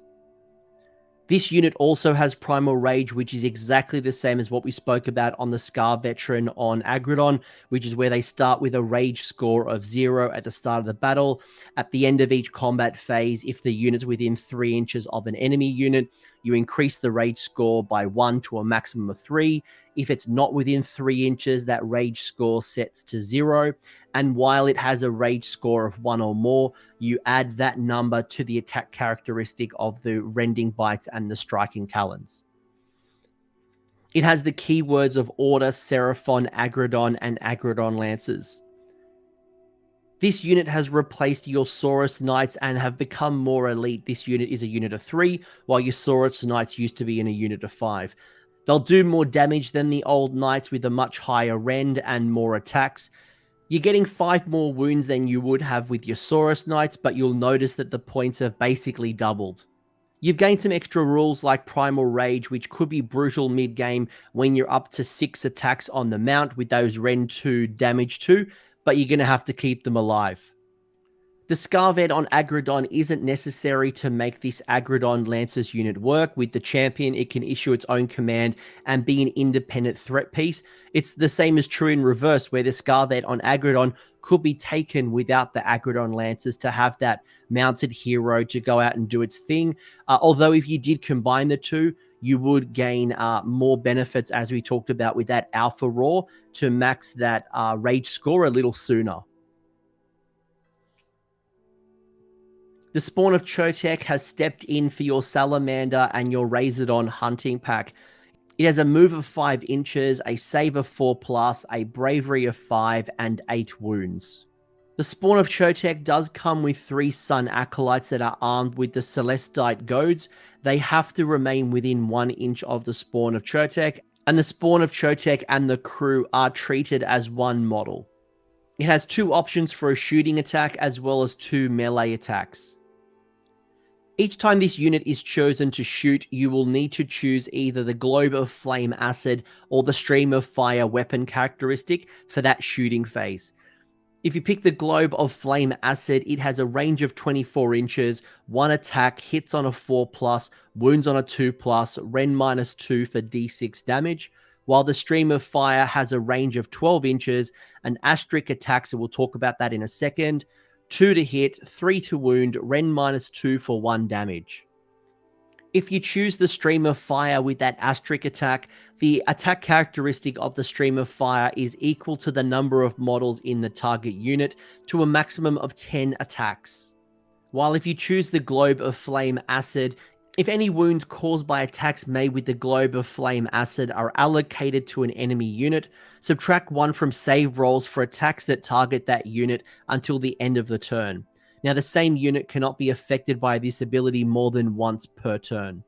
This unit also has Primal Rage, which is exactly the same as what we spoke about on the Scar Veteran on Aggradon, which is where they start with a Rage score of 0 at the start of the battle. At the end of each combat phase, if the unit's within 3 inches of an enemy unit, you increase the Rage score by 1 to a maximum of 3. If it's not within 3 inches, that Rage score sets to 0. And while it has a Rage score of 1 or more, you add that number to the attack characteristic of the Rending Bites and the Striking Talons. It has the keywords of Order, Seraphon, Aggradon, and Aggradon Lancers. This unit has replaced your Saurus Knights and have become more elite. This unit is a unit of 3, while your Saurus Knights used to be in a unit of 5. They'll do more damage than the old Knights with a much higher rend and more attacks. You're getting 5 more wounds than you would have with your Saurus Knights, but you'll notice that the points have basically doubled. You've gained some extra rules like Primal Rage, which could be brutal mid-game when you're up to 6 attacks on the mount with those Ren 2 damage 2, but you're going to have to keep them alive. The Scarvet on Aggradon isn't necessary to make this Aggradon Lancers unit work. With the champion, it can issue its own command and be an independent threat piece. It's the same as true in reverse, where the Scarvet on Aggradon could be taken without the Aggradon Lancers to have that mounted hero to go out and do its thing. Although if you did combine the two, you would gain more benefits, as we talked about with that Alpha Raw, to max that rage score a little sooner. The spawn of Chotec has stepped in for your Salamander and your Raptadon hunting pack. It has a move of 5 inches, a save of 4+, a bravery of 5, and 8 wounds. The spawn of Chotec does come with 3 Sun Acolytes that are armed with the Celestite Goads. They have to remain within 1 inch of the spawn of Chotec, and the spawn of Chotec and the crew are treated as one model. It has 2 options for a shooting attack as well as 2 melee attacks. Each time this unit is chosen to shoot, you will need to choose either the Globe of Flame Acid or the Stream of Fire weapon characteristic for that shooting phase. If you pick the Globe of Flame Acid, it has a range of 24 inches, 1 attack, hits on a 4+, wounds on a 2+, Ren -2 for d6 damage, while the Stream of Fire has a range of 12 inches, an asterisk attack, so we'll talk about that in a second, 2 to hit, 3 to wound, Ren -2 for 1 damage. If you choose the Stream of Fire with that asterisk attack, the attack characteristic of the Stream of Fire is equal to the number of models in the target unit to a maximum of 10 attacks. While if you choose the Globe of Flame Acid, if any wounds caused by attacks made with the Globe of Flame Acid are allocated to an enemy unit, subtract 1 from save rolls for attacks that target that unit until the end of the turn. Now, the same unit cannot be affected by this ability more than once per turn.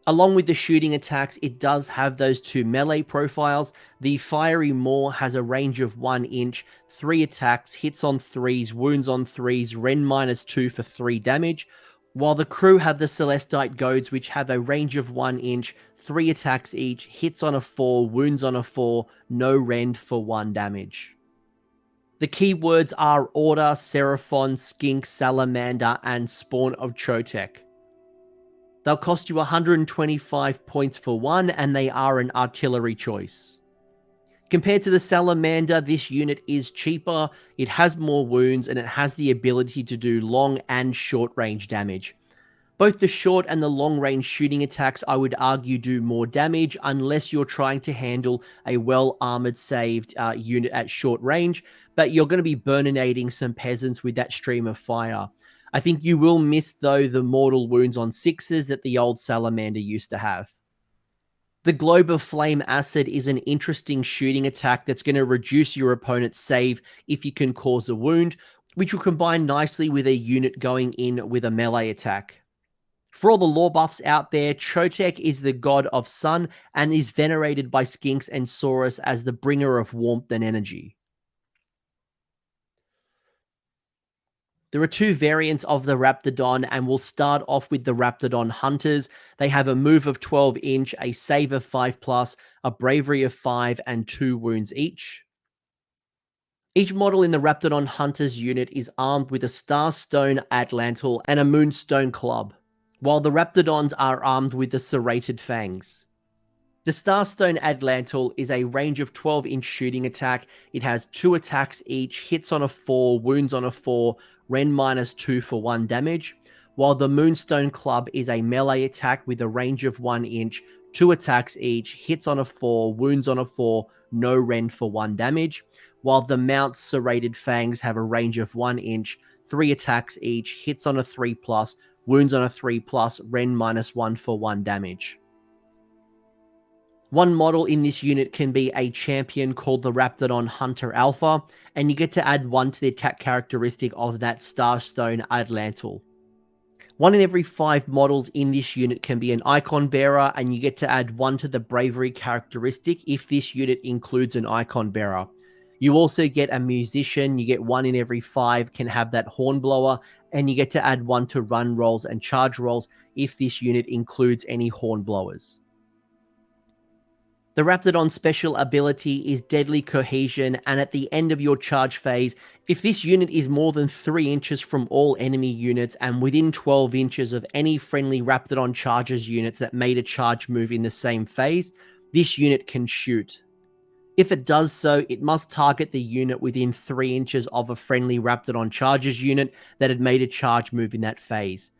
Along with the shooting attacks, it does have those 2 melee profiles. The Fiery Maw has a range of 1 inch, 3 attacks, hits on 3s, wounds on 3s, Ren -2 for 3 damage, while the crew have the Celestite Goads, which have a range of 1 inch, 3 attacks each, hits on a 4, wounds on a 4, no rend for 1 damage. The keywords are Order, Seraphon, Skink, Salamander, and Spawn of Chotec. They'll cost you 125 points for 1, and they are an artillery choice. Compared to the Salamander, this unit is cheaper, it has more wounds, and it has the ability to do long and short range damage. Both the short and the long range shooting attacks, I would argue, do more damage unless you're trying to handle a well-armored saved unit at short range, but you're going to be burninating some peasants with that Stream of Fire. I think you will miss, though, the mortal wounds on 6s that the old Salamander used to have. The Globe of Flame Acid is an interesting shooting attack that's going to reduce your opponent's save if you can cause a wound, which will combine nicely with a unit going in with a melee attack. For all the lore buffs out there, Chotec is the god of sun and is venerated by Skinks and Saurus as the bringer of warmth and energy. There are 2 variants of the Raptadon, and we'll start off with the Raptadon Hunters. They have a move of 12 inch, a save of 5+, a bravery of 5, and 2 wounds each. Each model in the Raptadon Hunters unit is armed with a Starstone Atlantal and a Moonstone Club, while the Raptadons are armed with the Serrated Fangs. The Starstone Atlantal is a range of 12 inch shooting attack. It has 2 attacks each, hits on a 4, wounds on a 4, Ren -2 for 1 damage, while the Moonstone Club is a melee attack with a range of 1 inch, 2 attacks each, hits on a 4, wounds on a 4, no rend for 1 damage, while the Mount's Serrated Fangs have a range of 1 inch, 3 attacks each, hits on a 3+, wounds on a 3+, Ren -1 for 1 damage. One model in this unit can be a champion called the Raptadon Hunter Alpha, and you get to add 1 to the attack characteristic of that Starstone Atlantal. 1 in every 5 models in this unit can be an icon bearer, and you get to add 1 to the bravery characteristic if this unit includes an icon bearer. You also get a musician, you get 1 in every 5 can have that hornblower, and you get to add 1 to run rolls and charge rolls if this unit includes any hornblowers. The Raptadon special ability is Deadly Cohesion, and at the end of your charge phase, if this unit is more than 3 inches from all enemy units and within 12 inches of any friendly Raptadon Chargers units that made a charge move in the same phase, this unit can shoot. If it does so, it must target the unit within 3 inches of a friendly Raptadon Chargers unit that had made a charge move in that phase.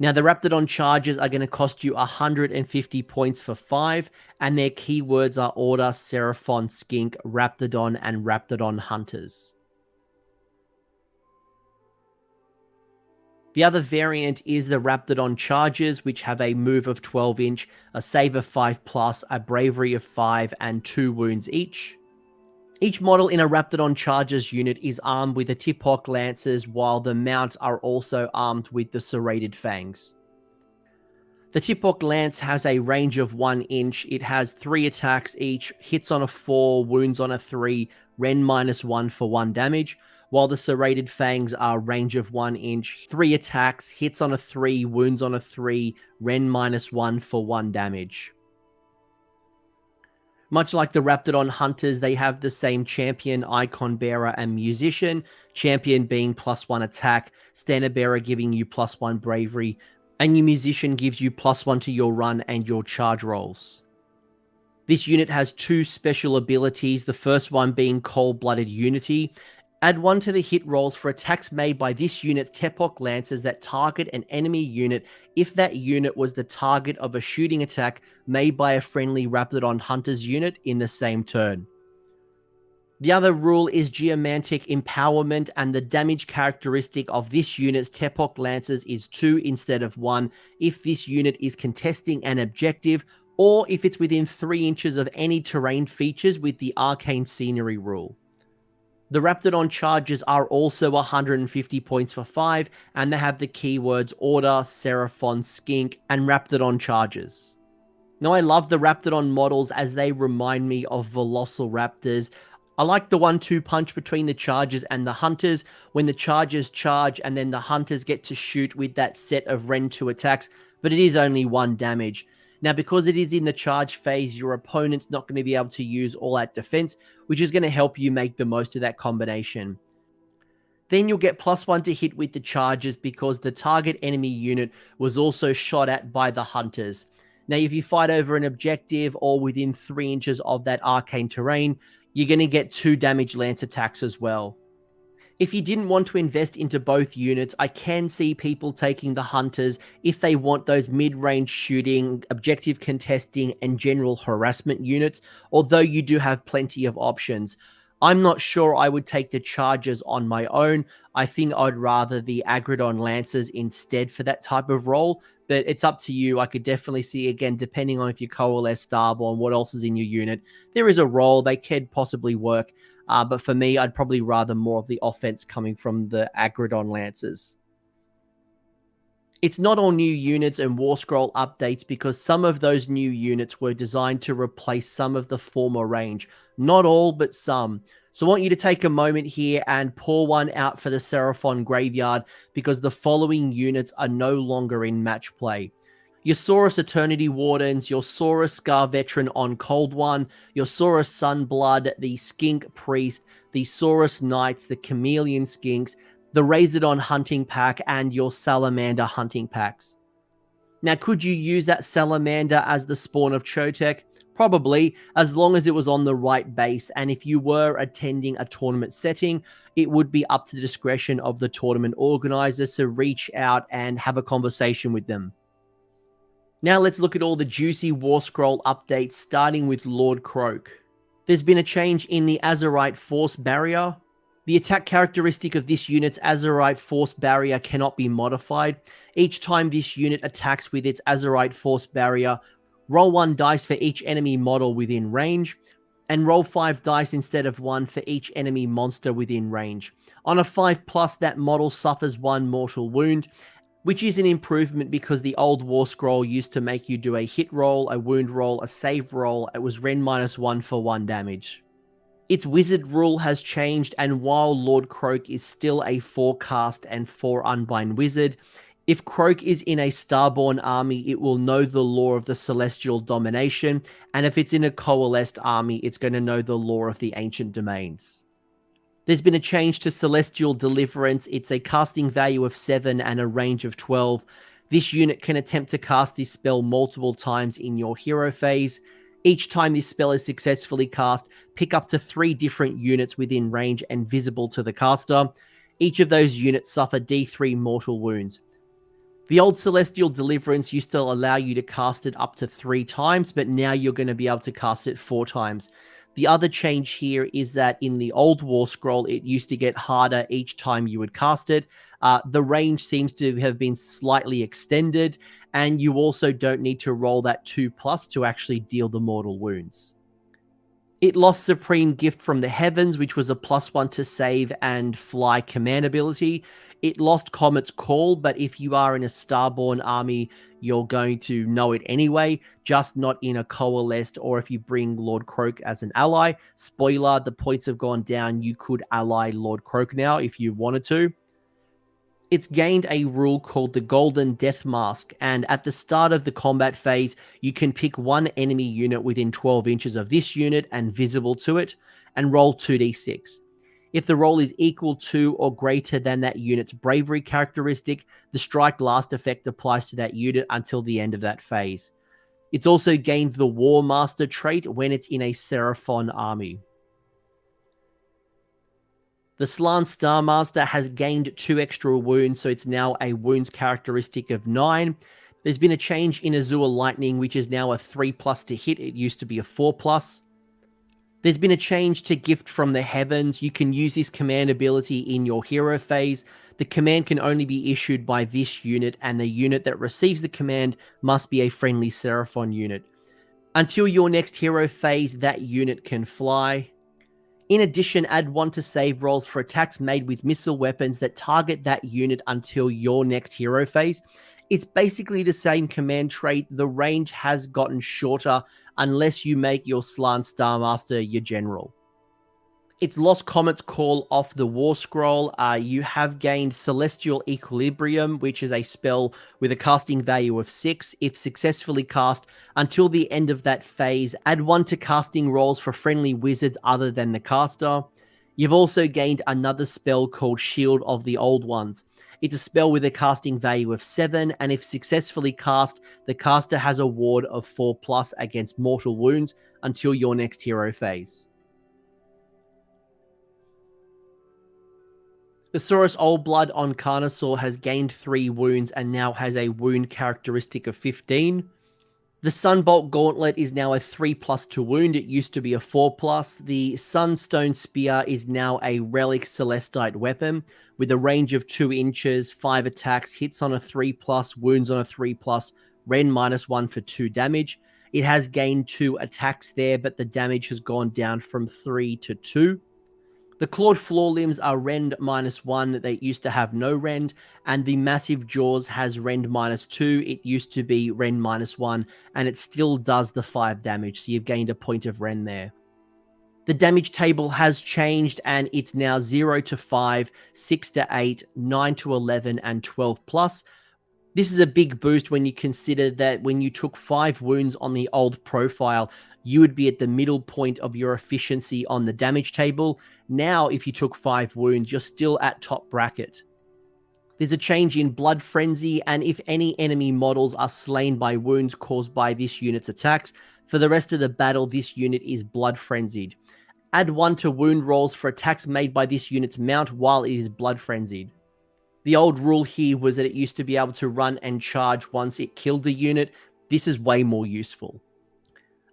Now, the Raptadon Chargers are going to cost you 150 points for 5, and their keywords are Order, Seraphon, Skink, Raptadon, and Raptadon Hunters. The other variant is the Raptadon Chargers, which have a move of 12 inch, a save of 5+, a bravery of 5, and 2 wounds each. Each model in a Raptadon Chargers unit is armed with the Tipok Lancers, while the mounts are also armed with the serrated Fangs. The Tipok Lance has a range of 1 inch, it has 3 attacks each, hits on a 4, wounds on a 3, Ren -1 for 1 damage, while the serrated Fangs are range of 1 inch, 3 attacks, hits on a 3, wounds on a 3, Ren -1 for 1 damage. Much like the Raptadon Hunters, they have the same champion, icon bearer, and musician, champion being +1 attack, standard bearer giving you +1 bravery, and your musician gives you +1 to your run and your charge rolls. This unit has 2 special abilities, the first one being Cold-Blooded Unity. Add 1 to the hit rolls for attacks made by this unit's Tipok Lancers that target an enemy unit if that unit was the target of a shooting attack made by a friendly Raptadon Hunters unit in the same turn. The other rule is Geomantic Empowerment, and the damage characteristic of this unit's Tipok Lancers is 2 instead of 1 if this unit is contesting an objective or if it's within 3 inches of any terrain features with the Arcane Scenery rule. The Raptadon Chargers are also 150 points for 5, and they have the keywords Order, Seraphon, Skink, and Raptadon Chargers. Now, I love the Raptadon models as they remind me of Velociraptors. I like the 1-2 punch between the Chargers and the Hunters, when the Chargers charge and then the Hunters get to shoot with that set of Ren 2 attacks, but it is only 1 damage. Now, because it is in the charge phase, your opponent's not going to be able to use all-out defense, which is going to help you make the most of that combination. Then you'll get +1 to hit with the Chargers because the target enemy unit was also shot at by the Hunters. Now, if you fight over an objective or within 3 inches of that arcane terrain, you're going to get 2 damage lance attacks as well. If you didn't want to invest into both units, I can see people taking the Hunters if they want those mid-range shooting, objective contesting, and general harassment units, although you do have plenty of options. I'm not sure I would take the Chargers on my own. I think I'd rather the Aggradon Lancers instead for that type of role, but it's up to you. I could definitely see, again, depending on if you coalesce Starborne, what else is in your unit. There is a role they could possibly work. But for me, I'd probably rather more of the offense coming from the Aggradon Lancers. It's not all new units and warscroll updates because some of those new units were designed to replace some of the former range. Not all, but some. So I want you to take a moment here and pour one out for the Seraphon Graveyard because the following units are no longer in match play. Your Saurus Eternity Wardens, your Saurus Scar Veteran on Cold One, your Saurus Sunblood, the Skink Priest, the Saurus Knights, the Chameleon Skinks, the Raptadon Hunting Pack, and your Salamander Hunting Packs. Now, could you use that Salamander as the spawn of Chotec? Probably, as long as it was on the right base, and if you were attending a tournament setting, it would be up to the discretion of the tournament organizers to reach out and have a conversation with them. Now let's look at all the juicy warscroll updates, starting with Lord Kroak. There's been a change in the Azerite Force Barrier. The attack characteristic of this unit's Azerite Force Barrier cannot be modified. Each time this unit attacks with its Azerite Force Barrier, roll 1 dice for each enemy model within range, and roll 5 dice instead of 1 for each enemy monster within range. On a 5+, that model suffers 1 mortal wound, which is an improvement because the old War Scroll used to make you do a hit roll, a wound roll, a save roll. It was Ren -1 for 1 damage. Its wizard rule has changed, and while Lord Kroak is still a 4 cast and 4 unbind wizard, if Kroak is in a Starborne army, it will know the law of the celestial domination, and if it's in a coalesced army, it's going to know the law of the ancient domains. There's been a change to Celestial Deliverance. It's a casting value of 7 and a range of 12. This unit can attempt to cast this spell multiple times in your hero phase. Each time this spell is successfully cast, pick up to 3 different units within range and visible to the caster. Each of those units suffer D3 mortal wounds. The old Celestial Deliverance used to allow you to cast it up to 3 times, but now you're going to be able to cast it 4 times. The other change here is that in the old War Scroll, it used to get harder each time you would cast it. The range seems to have been slightly extended, and you also don't need to roll that 2+ to actually deal the mortal wounds. It lost Supreme Gift from the Heavens, which was a +1 to save and fly command ability. It lost Comet's Call, but if you are in a Starborne army, you're going to know it anyway, just not in a coalesced, or if you bring Lord Kroak as an ally. Spoiler, the points have gone down. You could ally Lord Kroak now if you wanted to. It's gained a rule called the Golden Death Mask, and at the start of the combat phase, you can pick 1 enemy unit within 12 inches of this unit and visible to it, and roll 2d6. If the roll is equal to or greater than that unit's bravery characteristic, the Strike Last effect applies to that unit until the end of that phase. It's also gained the War Master trait when it's in a Seraphon army. The Slann Starmaster has gained 2 extra wounds, so it's now a wounds characteristic of 9. There's been a change in Azure Lightning, which is now a 3+ to hit. It used to be a 4+. There's been a change to Gift from the Heavens. You can use this command ability in your hero phase. The command can only be issued by this unit, and the unit that receives the command must be a friendly Seraphon unit. Until your next hero phase, that unit can fly. In addition, add 1 to save rolls for attacks made with missile weapons that target that unit until your next hero phase. It's basically the same command trait. The range has gotten shorter unless you make your Slann Starmaster your general. It's lost Comet's Call off the War Scroll. You have gained Celestial Equilibrium, which is a spell with a casting value of 6. If successfully cast, until the end of that phase, add 1 to casting rolls for friendly wizards other than the caster. You've also gained another spell called Shield of the Old Ones. It's a spell with a casting value of 7, and if successfully cast, the caster has a ward of 4+ against mortal wounds until your next hero phase. The Saurus Oldblood on Carnosaur has gained 3 wounds and now has a wound characteristic of 15. The Sunbolt Gauntlet is now a 3+ to wound. It used to be a 4+. The Sunstone Spear is now a Relic Celestite weapon with a range of 2 inches, 5 attacks, hits on a 3+, wounds on a 3+, Ren -1 for 2 damage. It has gained 2 attacks there, but the damage has gone down from 3 to 2. The clawed floor limbs are rend -1. They used to have no rend, and the massive jaws has rend -2. It used to be rend -1, and it still does the 5 damage, so you've gained a point of rend there. The damage table has changed, and it's now 0 to 5, 6 to 8, 9 to 11, and 12+. This is a big boost when you consider that when you took 5 wounds on the old profile, you would be at the middle point of your efficiency on the damage table. Now, if you took 5 wounds, you're still at top bracket. There's a change in Blood Frenzy, and if any enemy models are slain by wounds caused by this unit's attacks, for the rest of the battle, this unit is Blood Frenzied. Add 1 to wound rolls for attacks made by this unit's mount while it is Blood Frenzied. The old rule here was that it used to be able to run and charge once it killed the unit. This is way more useful.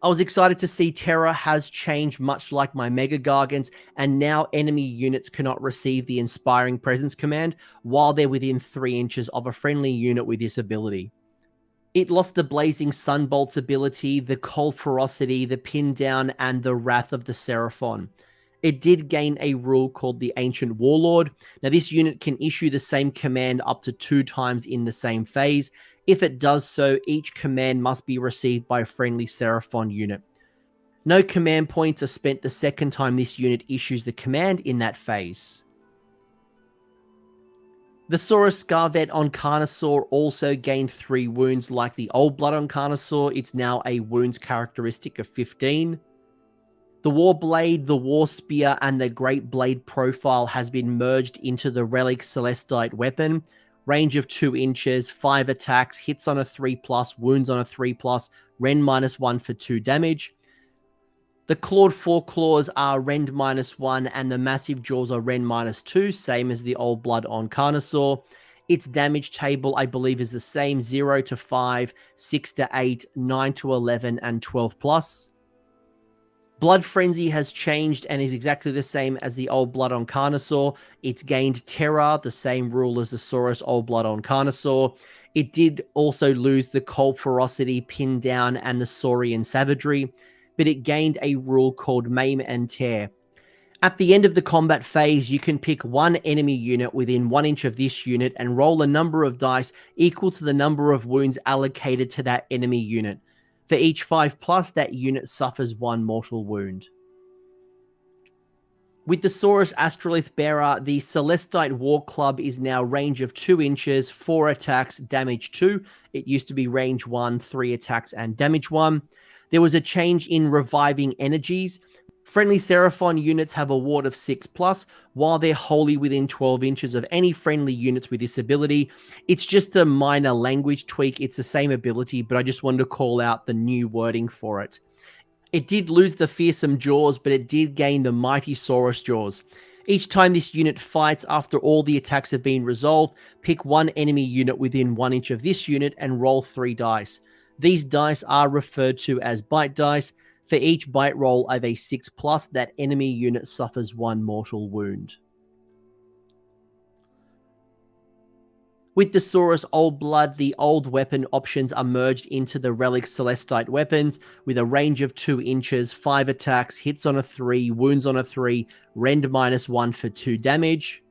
I was excited to see Terra has changed, much like my Mega Gargants, and now enemy units cannot receive the Inspiring Presence command while they're within 3 inches of a friendly unit with this ability. It lost the Blazing Sunbolt's ability, the Cold Ferocity, the Pin Down, and the Wrath of the Seraphon. it did gain a rule called the Ancient Warlord. Now, this unit can issue the same command up to 2 times in the same phase. If it does so, each command must be received by a friendly Seraphon unit. No command points are spent the second time this unit issues the command in that phase. The Saurus Scarvet on Carnosaur also gained 3 wounds like the Oldblood on Carnosaur. It's now a wounds characteristic of 15. The Warblade, the War Spear, and the Great Blade profile has been merged into the Relic Celestite weapon. Range of 2 inches, 5 attacks, hits on a 3+, wounds on a 3+, rend -1 for 2 damage. The Clawed Foreclaws are rend -1 and the Massive Jaws are rend -2, same as the Oldblood on Carnosaur. Its damage table, I believe, is the same, 0 to 5, 6 to 8, 9 to 11, and 12+. Blood Frenzy has changed and is exactly the same as the Oldblood on Carnosaur. It's gained Terror, the same rule as the Saurus Oldblood on Carnosaur. It did also lose the Cold Ferocity, Pin Down, and the Saurian Savagery, but it gained a rule called Maim and Tear. At the end of the combat phase, you can pick one enemy unit within 1 inch of this unit and roll a number of dice equal to the number of wounds allocated to that enemy unit. For each 5+, that unit suffers 1 mortal wound. With the Saurus Astrolith Bearer, the Celestite War Club is now range of 2 inches, 4 attacks, damage 2. It used to be range 1, 3 attacks, and damage 1. There was a change in reviving energies. Friendly Seraphon units have a ward of 6+, while they're wholly within 12 inches of any friendly units with this ability. It's just a minor language tweak. It's the same ability, but I just wanted to call out the new wording for it. It did lose the Fearsome Jaws, but it did gain the Mighty Saurus Jaws. Each time this unit fights, after all the attacks have been resolved, pick one enemy unit within 1 inch of this unit and roll 3 dice. These dice are referred to as bite dice. For each bite roll of a 6+, that enemy unit suffers 1 mortal wound. With the Saurus Oldblood, the old weapon options are merged into the Relic Celestite weapons with a range of 2 inches, 5 attacks, hits on a 3, wounds on a 3, rend -1 for 2 damage.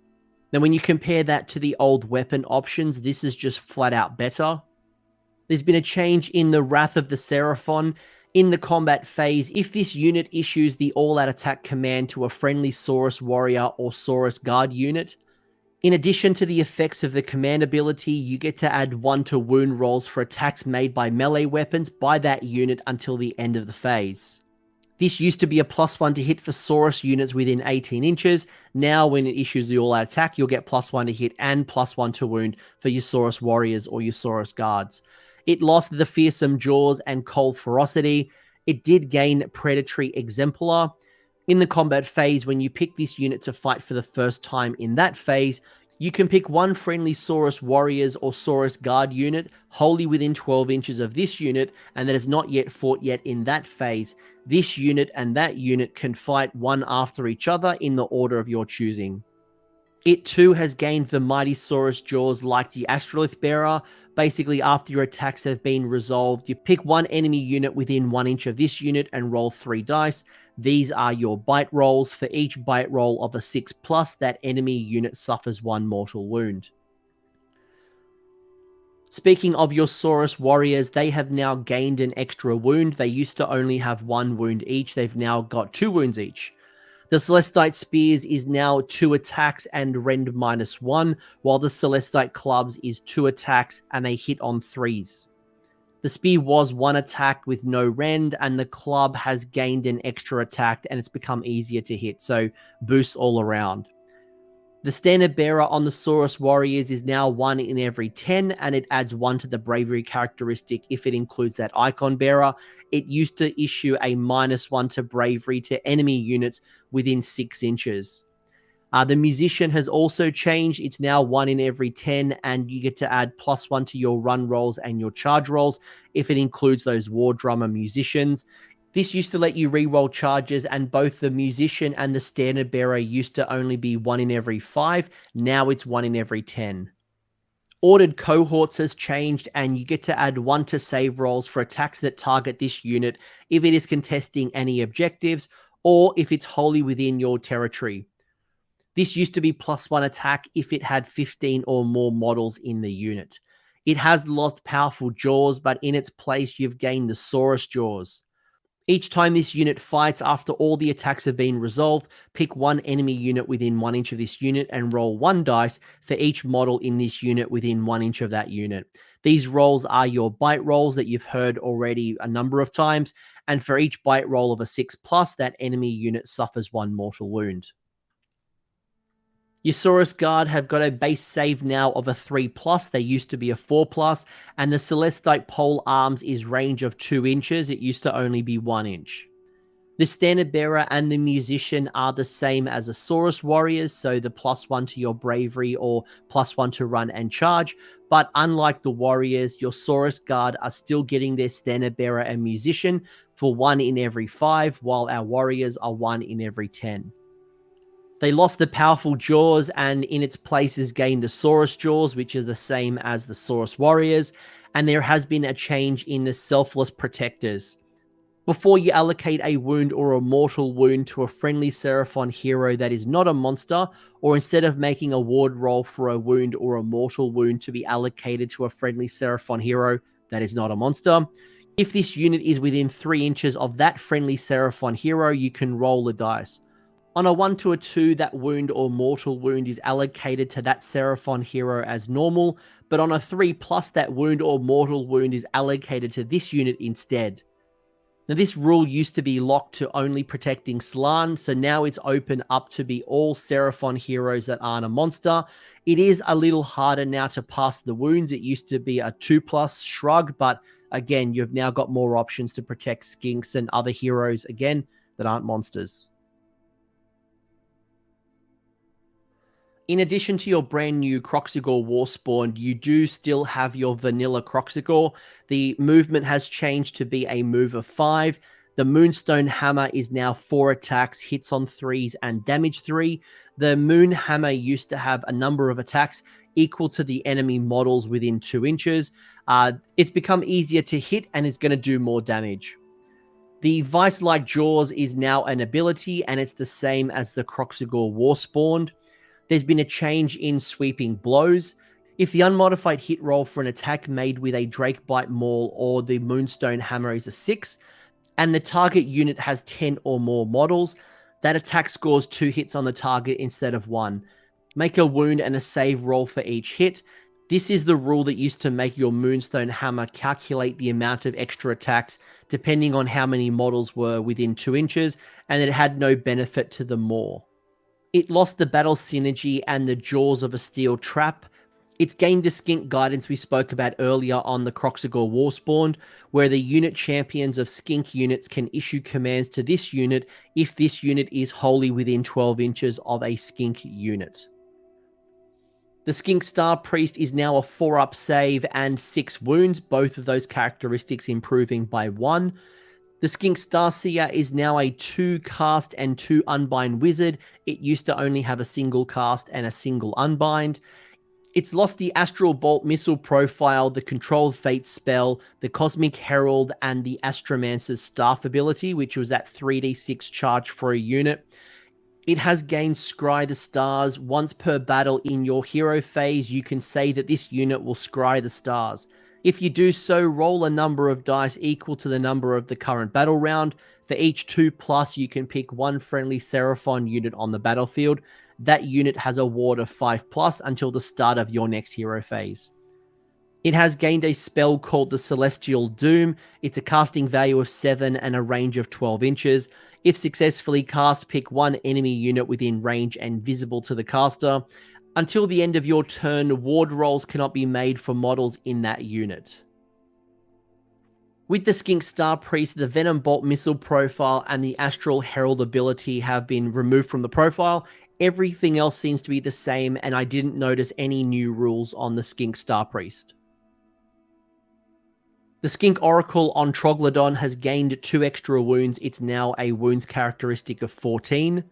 Now when you compare that to the old weapon options, this is just flat out better. There's been a change in the Wrath of the Seraphon. In the combat phase, if this unit issues the all-out attack command to a friendly Saurus warrior or Saurus guard unit, in addition to the effects of the command ability, you get to add 1 to wound rolls for attacks made by melee weapons by that unit until the end of the phase. This used to be a +1 to hit for Saurus units within 18 inches. Now, when it issues the all-out attack, you'll get +1 to hit and +1 to wound for your Saurus warriors or your Saurus guards. It lost the Fearsome Jaws and Cold Ferocity. It did gain Predatory Exemplar. In the combat phase, when you pick this unit to fight for the first time in that phase, you can pick one friendly Saurus Warriors or Saurus Guard unit wholly within 12 inches of this unit and that has not yet fought yet in that phase. This unit and that unit can fight one after each other in the order of your choosing. It too has gained the Mighty Saurus Jaws like the Astrolith Bearer. Basically, after your attacks have been resolved, you pick one enemy unit within 1 inch of this unit and roll 3 dice. These are your bite rolls. For each bite roll of a 6+, that enemy unit suffers 1 mortal wound. Speaking of your Saurus warriors, they have now gained an extra wound. They used to only have 1 wound each. They've now got 2 wounds each. The Celestite Spears is now 2 attacks and rend -1, while the Celestite Clubs is 2 attacks and they hit on 3s. The Spear was 1 attack with no rend, and the Club has gained an extra attack and it's become easier to hit, so boosts all around. The Standard Bearer on the Saurus Warriors is now 1 in every 10, and it adds 1 to the Bravery characteristic if it includes that Icon Bearer. It used to issue a -1 to Bravery to enemy units within 6 inches. The Musician has also changed. It's now 1 in every 10, and you get to add +1 to your run rolls and your charge rolls if it includes those War Drummer Musicians. This used to let you reroll charges, and both the Musician and the Standard Bearer used to only be 1 in every 5. Now it's 1 in every 10. Ordered Cohorts has changed, and you get to add 1 to save rolls for attacks that target this unit if it is contesting any objectives, or if it's wholly within your territory. This used to be +1 attack if it had 15 or more models in the unit. It has lost powerful jaws, but in its place you've gained the Saurus jaws. Each time this unit fights after all the attacks have been resolved, pick one enemy unit within 1 inch of this unit and roll 1 dice for each model in this unit within 1 inch of that unit. These rolls are your bite rolls that you've heard already a number of times, and for each bite roll of a 6+, that enemy unit suffers 1 mortal wound. Your Saurus Guard have got a base save now of a 3+, they used to be a 4+, and the Celestite Pole Arms is range of 2 inches, it used to only be 1 inch. The Standard Bearer and the Musician are the same as the Saurus Warriors, so the +1 to your Bravery or +1 to Run and Charge, but unlike the Warriors, your Saurus Guard are still getting their Standard Bearer and Musician for 1 in every 5, while our Warriors are 1 in every 10. They lost the powerful jaws and in its place is gained the Saurus jaws, which is the same as the Saurus Warriors, and there has been a change in the selfless protectors. Before you allocate a wound or a mortal wound to a friendly Seraphon hero that is not a monster, or instead of making a ward roll for a wound or a mortal wound to be allocated to a friendly Seraphon hero that is not a monster, if this unit is within 3 inches of that friendly Seraphon hero, you can roll the dice. On a 1 to a 2, that wound or mortal wound is allocated to that Seraphon hero as normal, but on a 3+, that wound or mortal wound is allocated to this unit instead. Now, this rule used to be locked to only protecting Slann, so now it's open up to be all Seraphon heroes that aren't a monster. It is a little harder now to pass the wounds. It used to be a 2+ shrug, but again, you've now got more options to protect skinks and other heroes, again, that aren't monsters. In addition to your brand new Kroxigor Warspawned, you do still have your vanilla Kroxigor. The movement has changed to be a move of 5. The Moonstone Hammer is now 4 attacks, hits on 3s, and damage 3. The Moon Hammer used to have a number of attacks equal to the enemy models within 2 inches. It's become easier to hit and is going to do more damage. The Vice-like Jaws is now an ability, and it's the same as the Kroxigor Warspawned. There's been a change in sweeping blows. If the unmodified hit roll for an attack made with a Drakebite Maul or the Moonstone Hammer is a 6, and the target unit has 10 or more models, that attack scores 2 hits on the target instead of 1. Make a wound and a save roll for each hit. This is the rule that used to make your Moonstone Hammer calculate the amount of extra attacks depending on how many models were within 2 inches, and it had no benefit to the Maul. It lost the battle synergy and the jaws of a steel trap. It's gained the skink guidance we spoke about earlier on the Kroxigor Warspawned, where the unit champions of skink units can issue commands to this unit if this unit is wholly within 12 inches of a skink unit. The Skink Star Priest is now a 4-up save and 6 wounds, both of those characteristics improving by 1. The Skink Starseer is now a 2 cast and 2 unbind wizard. It used to only have a single cast and a single unbind. It's lost the Astral Bolt missile profile, the Controlled Fate spell, the Cosmic Herald, and the Astromancer's staff ability, which was at 3d6 charge for a unit. It has gained Scry the Stars. Once per battle in your hero phase, you can say that this unit will scry the stars. If you do so, roll a number of dice equal to the number of the current battle round. For each 2+, you can pick one friendly Seraphon unit on the battlefield. That unit has a ward of 5+ until the start of your next hero phase. It has gained a spell called the Celestial Doom. It's a casting value of 7 and a range of 12 inches. If successfully cast, pick one enemy unit within range and visible to the caster. Until the end of your turn, ward rolls cannot be made for models in that unit. With the Skink Star Priest, the Venom Bolt missile profile and the Astral Herald ability have been removed from the profile. Everything else seems to be the same, and I didn't notice any new rules on the Skink Star Priest. The Skink Oracle on Troglodon has gained 2 extra wounds. It's now a wounds characteristic of 14.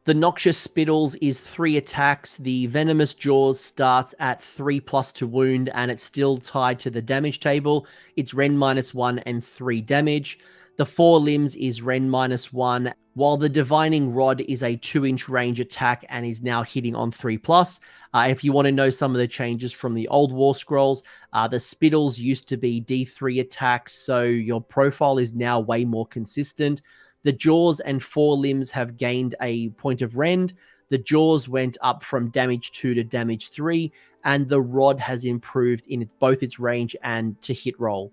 The Noxious Spittles is 3 attacks. The Venomous Jaws starts at 3+ to wound, and it's still tied to the damage table. It's Ren -1 and 3 damage. The 4 limbs is Ren -1, while the Divining Rod is a 2-inch range attack and is now hitting on 3+. If you want to know some of the changes from the old War Scrolls, the Spittles used to be D3 attacks, so your profile is now way more consistent. The Jaws and 4 limbs have gained a point of rend. The Jaws went up from damage 2 to damage 3, and the Rod has improved in both its range and to hit roll.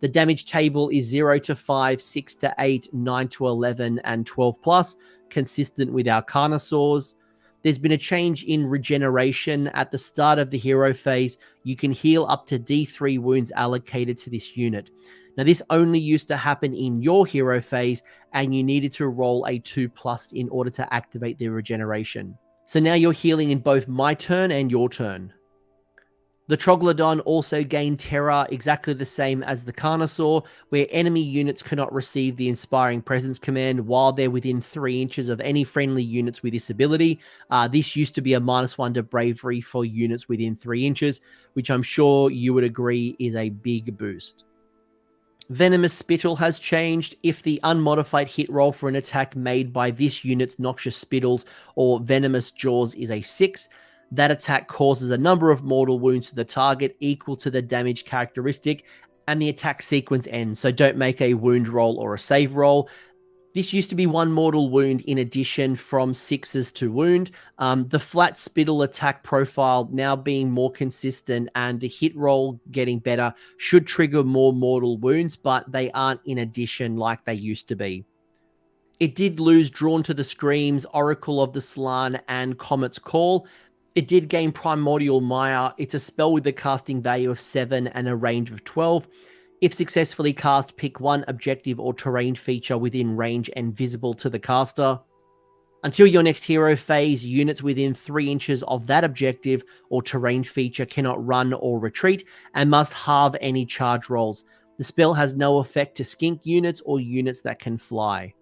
The damage table is 0 to 5, 6 to 8, 9 to 11, and 12+, consistent with our Carnosaurs. There's been a change in regeneration. At the start of the hero phase, you can heal up to D3 wounds allocated to this unit. Now, this only used to happen in your hero phase, and you needed to roll a 2+ in order to activate the regeneration. So now you're healing in both my turn and your turn. The Troglodon also gained Terror, exactly the same as the Carnosaur, where enemy units cannot receive the Inspiring Presence command while they're within 3 inches of any friendly units with this ability. This used to be a -1 to Bravery for units within 3 inches, which I'm sure you would agree is a big boost. Venomous Spittle has changed. If the unmodified hit roll for an attack made by this unit's Noxious Spittles or Venomous Jaws is a 6, that attack causes a number of mortal wounds to the target equal to the damage characteristic, and the attack sequence ends, so don't make a wound roll or a save roll. This used to be 1 mortal wound in addition from 6s to wound. The flat Spittle attack profile now being more consistent and the hit roll getting better should trigger more mortal wounds, but they aren't in addition like they used to be. It did lose Drawn to the Screams, Oracle of the Slann, and Comet's Call. It did gain Primordial Mire. It's a spell with a casting value of 7 and a range of 12. If successfully cast, pick 1 objective or terrain feature within range and visible to the caster. Until your next hero phase, units within 3 inches of that objective or terrain feature cannot run or retreat and must halve any charge rolls. The spell has no effect to skink units or units that can fly.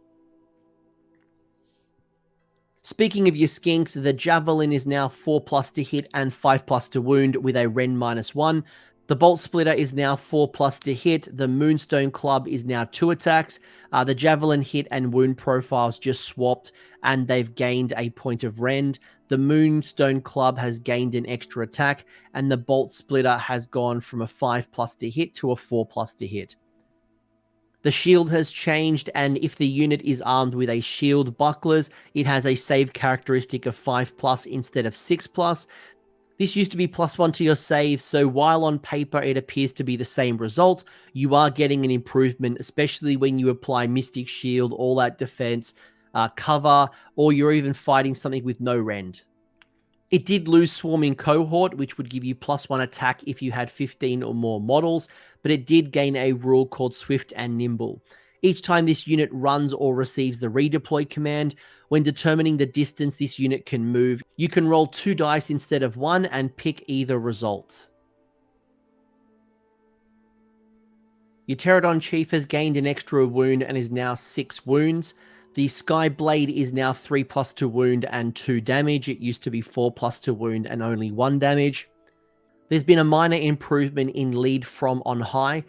Speaking of your skinks, the Javelin is now 4+ to hit and 5+ to wound with a Ren -1. The Bolt Splitter is now 4+ to hit. The Moonstone Club is now 2 attacks. The Javelin hit and wound profiles just swapped, and they've gained a point of rend. The Moonstone Club has gained an extra attack, and the Bolt Splitter has gone from a 5+ to hit to a 4+ to hit. The shield has changed, and if the unit is armed with a shield bucklers, it has a save characteristic of 5+ instead of 6+. This used to be +1 to your save, so while on paper it appears to be the same result, you are getting an improvement, especially when you apply Mystic Shield, All Out Defense, cover, or you're even fighting something with no rend. It did lose Swarming Cohort, which would give you +1 attack if you had 15 or more models, but it did gain a rule called Swift and Nimble. Each time this unit runs or receives the redeploy command, when determining the distance this unit can move, you can roll 2 dice instead of 1 and pick either result. Your Pterodon Chief has gained an extra wound and is now 6 wounds. The Skyblade is now 3+ to wound and 2 damage. It used to be 4+ to wound and only 1 damage. There's been a minor improvement in lead from on high.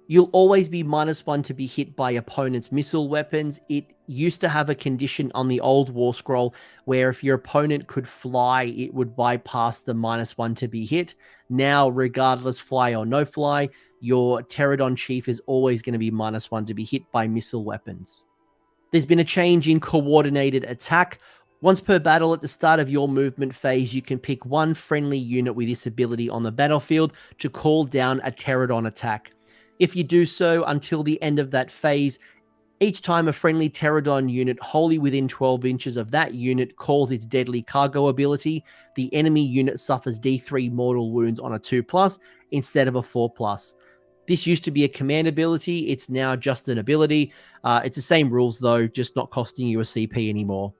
You'll always be -1 to be hit by opponent's missile weapons. It used to have a condition on the old War Scroll where if your opponent could fly, it would bypass the -1 to be hit. Now, regardless fly or no fly, your Pterodon Chief is always going to be -1 to be hit by missile weapons. There's been a change in coordinated attack. Once per battle at the start of your movement phase, you can pick 1 friendly unit with this ability on the battlefield to call down a Pterodon attack. If you do so until the end of that phase, each time a friendly Pterodon unit wholly within 12 inches of that unit calls its Deadly Cargo ability, the enemy unit suffers D3 mortal wounds on a 2+ instead of a 4+. This used to be a command ability, it's now just an ability. It's the same rules though, just not costing you a CP anymore.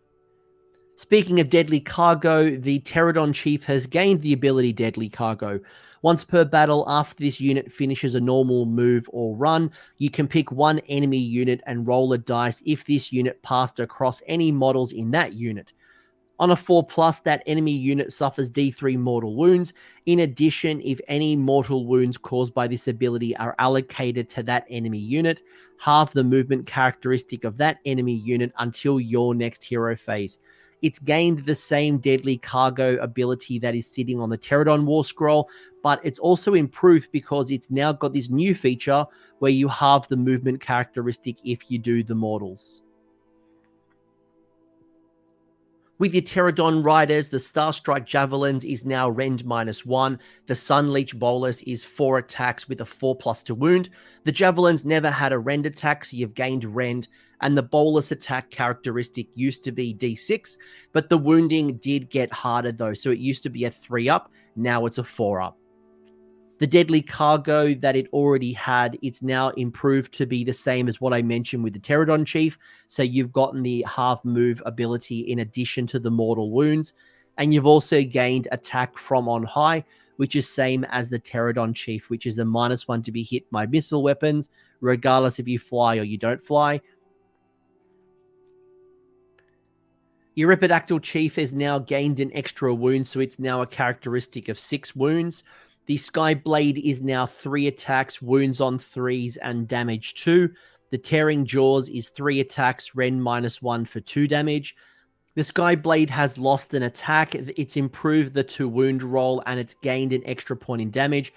Speaking of Deadly Cargo, the Pterodon Chief has gained the ability Deadly Cargo. Once per battle, after this unit finishes a normal move or run, you can pick 1 enemy unit and roll a dice if this unit passed across any models in that unit. On a 4+, that enemy unit suffers D3 mortal wounds. In addition, if any mortal wounds caused by this ability are allocated to that enemy unit, halve the movement characteristic of that enemy unit until your next hero phase. It's gained the same deadly cargo ability that is sitting on the Pterodon warscroll, but it's also improved because it's now got this new feature where you halve the movement characteristic if you do the mortals. With your Pterodon Riders, the Starstrike Javelins is now rend -1. The Sunleech Bolus is 4 attacks with a 4+ to wound. The Javelins never had a rend attack, so you've gained rend. And the Bolus attack characteristic used to be D6, but the wounding did get harder though. So it used to be a 3-up, now it's a 4-up. The deadly cargo that it already had, it's now improved to be the same as what I mentioned with the Pterodon Chief. So you've gotten the half move ability in addition to the mortal wounds. And you've also gained attack from on high, which is same as the Pterodon Chief, which is a -1 to be hit by missile weapons, regardless if you fly or you don't fly. Your Raptadon Chief has now gained an extra wound, so it's now a characteristic of 6 wounds. The Skyblade is now 3 attacks, wounds on 3s, and damage 2. The Tearing Jaws is 3 attacks, rend -1 for 2 damage. The Skyblade has lost an attack, it's improved the 2 wound roll, and it's gained an extra point in damage.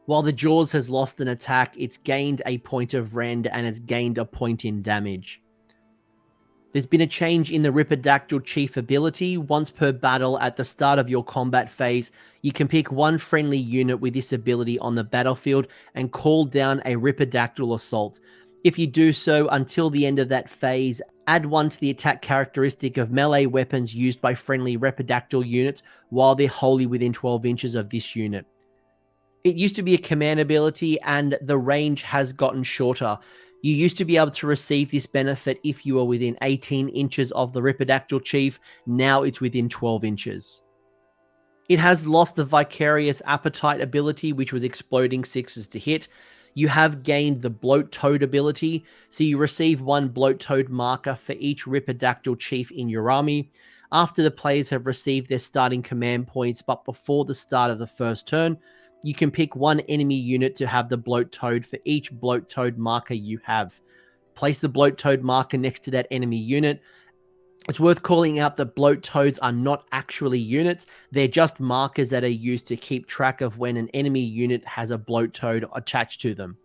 While the Jaws has lost an attack, it's gained a point of rend, and it's gained a point in damage. There's been a change in the Raptadon Chief ability. Once per battle at the start of your combat phase, you can pick one friendly unit with this ability on the battlefield and call down a Raptadon assault. If you do so until the end of that phase, add 1 to the attack characteristic of melee weapons used by friendly Raptadon units while they're wholly within 12 inches of this unit. It used to be a command ability and the range has gotten shorter. You used to be able to receive this benefit if you were within 18 inches of the Raptadon Chief. Now it's within 12 inches. It has lost the Vicarious Appetite ability, which was exploding 6s to hit. You have gained the Bloat Toad ability, so you receive 1 Bloat Toad marker for each Raptadon Chief in your army. After the players have received their starting command points, but before the start of the first turn, you can pick 1 enemy unit to have the Bloat Toad for each Bloat Toad marker you have. Place the Bloat Toad marker next to that enemy unit. It's worth calling out that Bloat Toads are not actually units. They're just markers that are used to keep track of when an enemy unit has a Bloat Toad attached to them.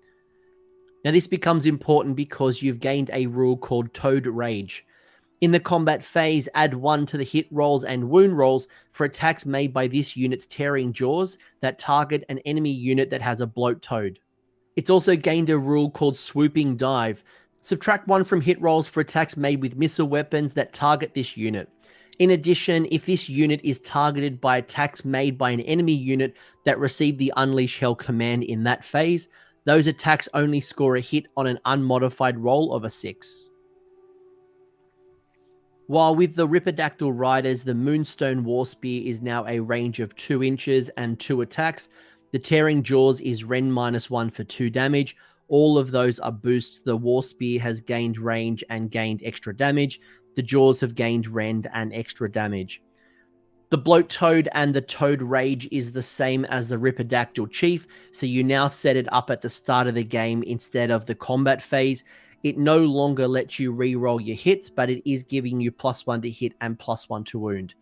Now this becomes important because you've gained a rule called Toad Rage. In the combat phase, add 1 to the hit rolls and wound rolls for attacks made by this unit's Tearing Jaws that target an enemy unit that has a Bloat Toad. It's also gained a rule called Swooping Dive. Subtract 1 from hit rolls for attacks made with missile weapons that target this unit. In addition, if this unit is targeted by attacks made by an enemy unit that received the Unleash Hell command in that phase, those attacks only score a hit on an unmodified roll of a 6. While with the Raptadon Riders, the Moonstone Warspear is now a range of 2 inches and 2 attacks. The Tearing Jaws is rend -1 for 2 damage. All of those are boosts. The Warspear has gained range and gained extra damage. The Jaws have gained rend and extra damage. The Bloat Toad and the Toad Rage is the same as the Raptadon Chief, so you now set it up at the start of the game instead of the combat phase. It no longer lets you re-roll your hits, but it is giving you +1 to hit and +1 to wound.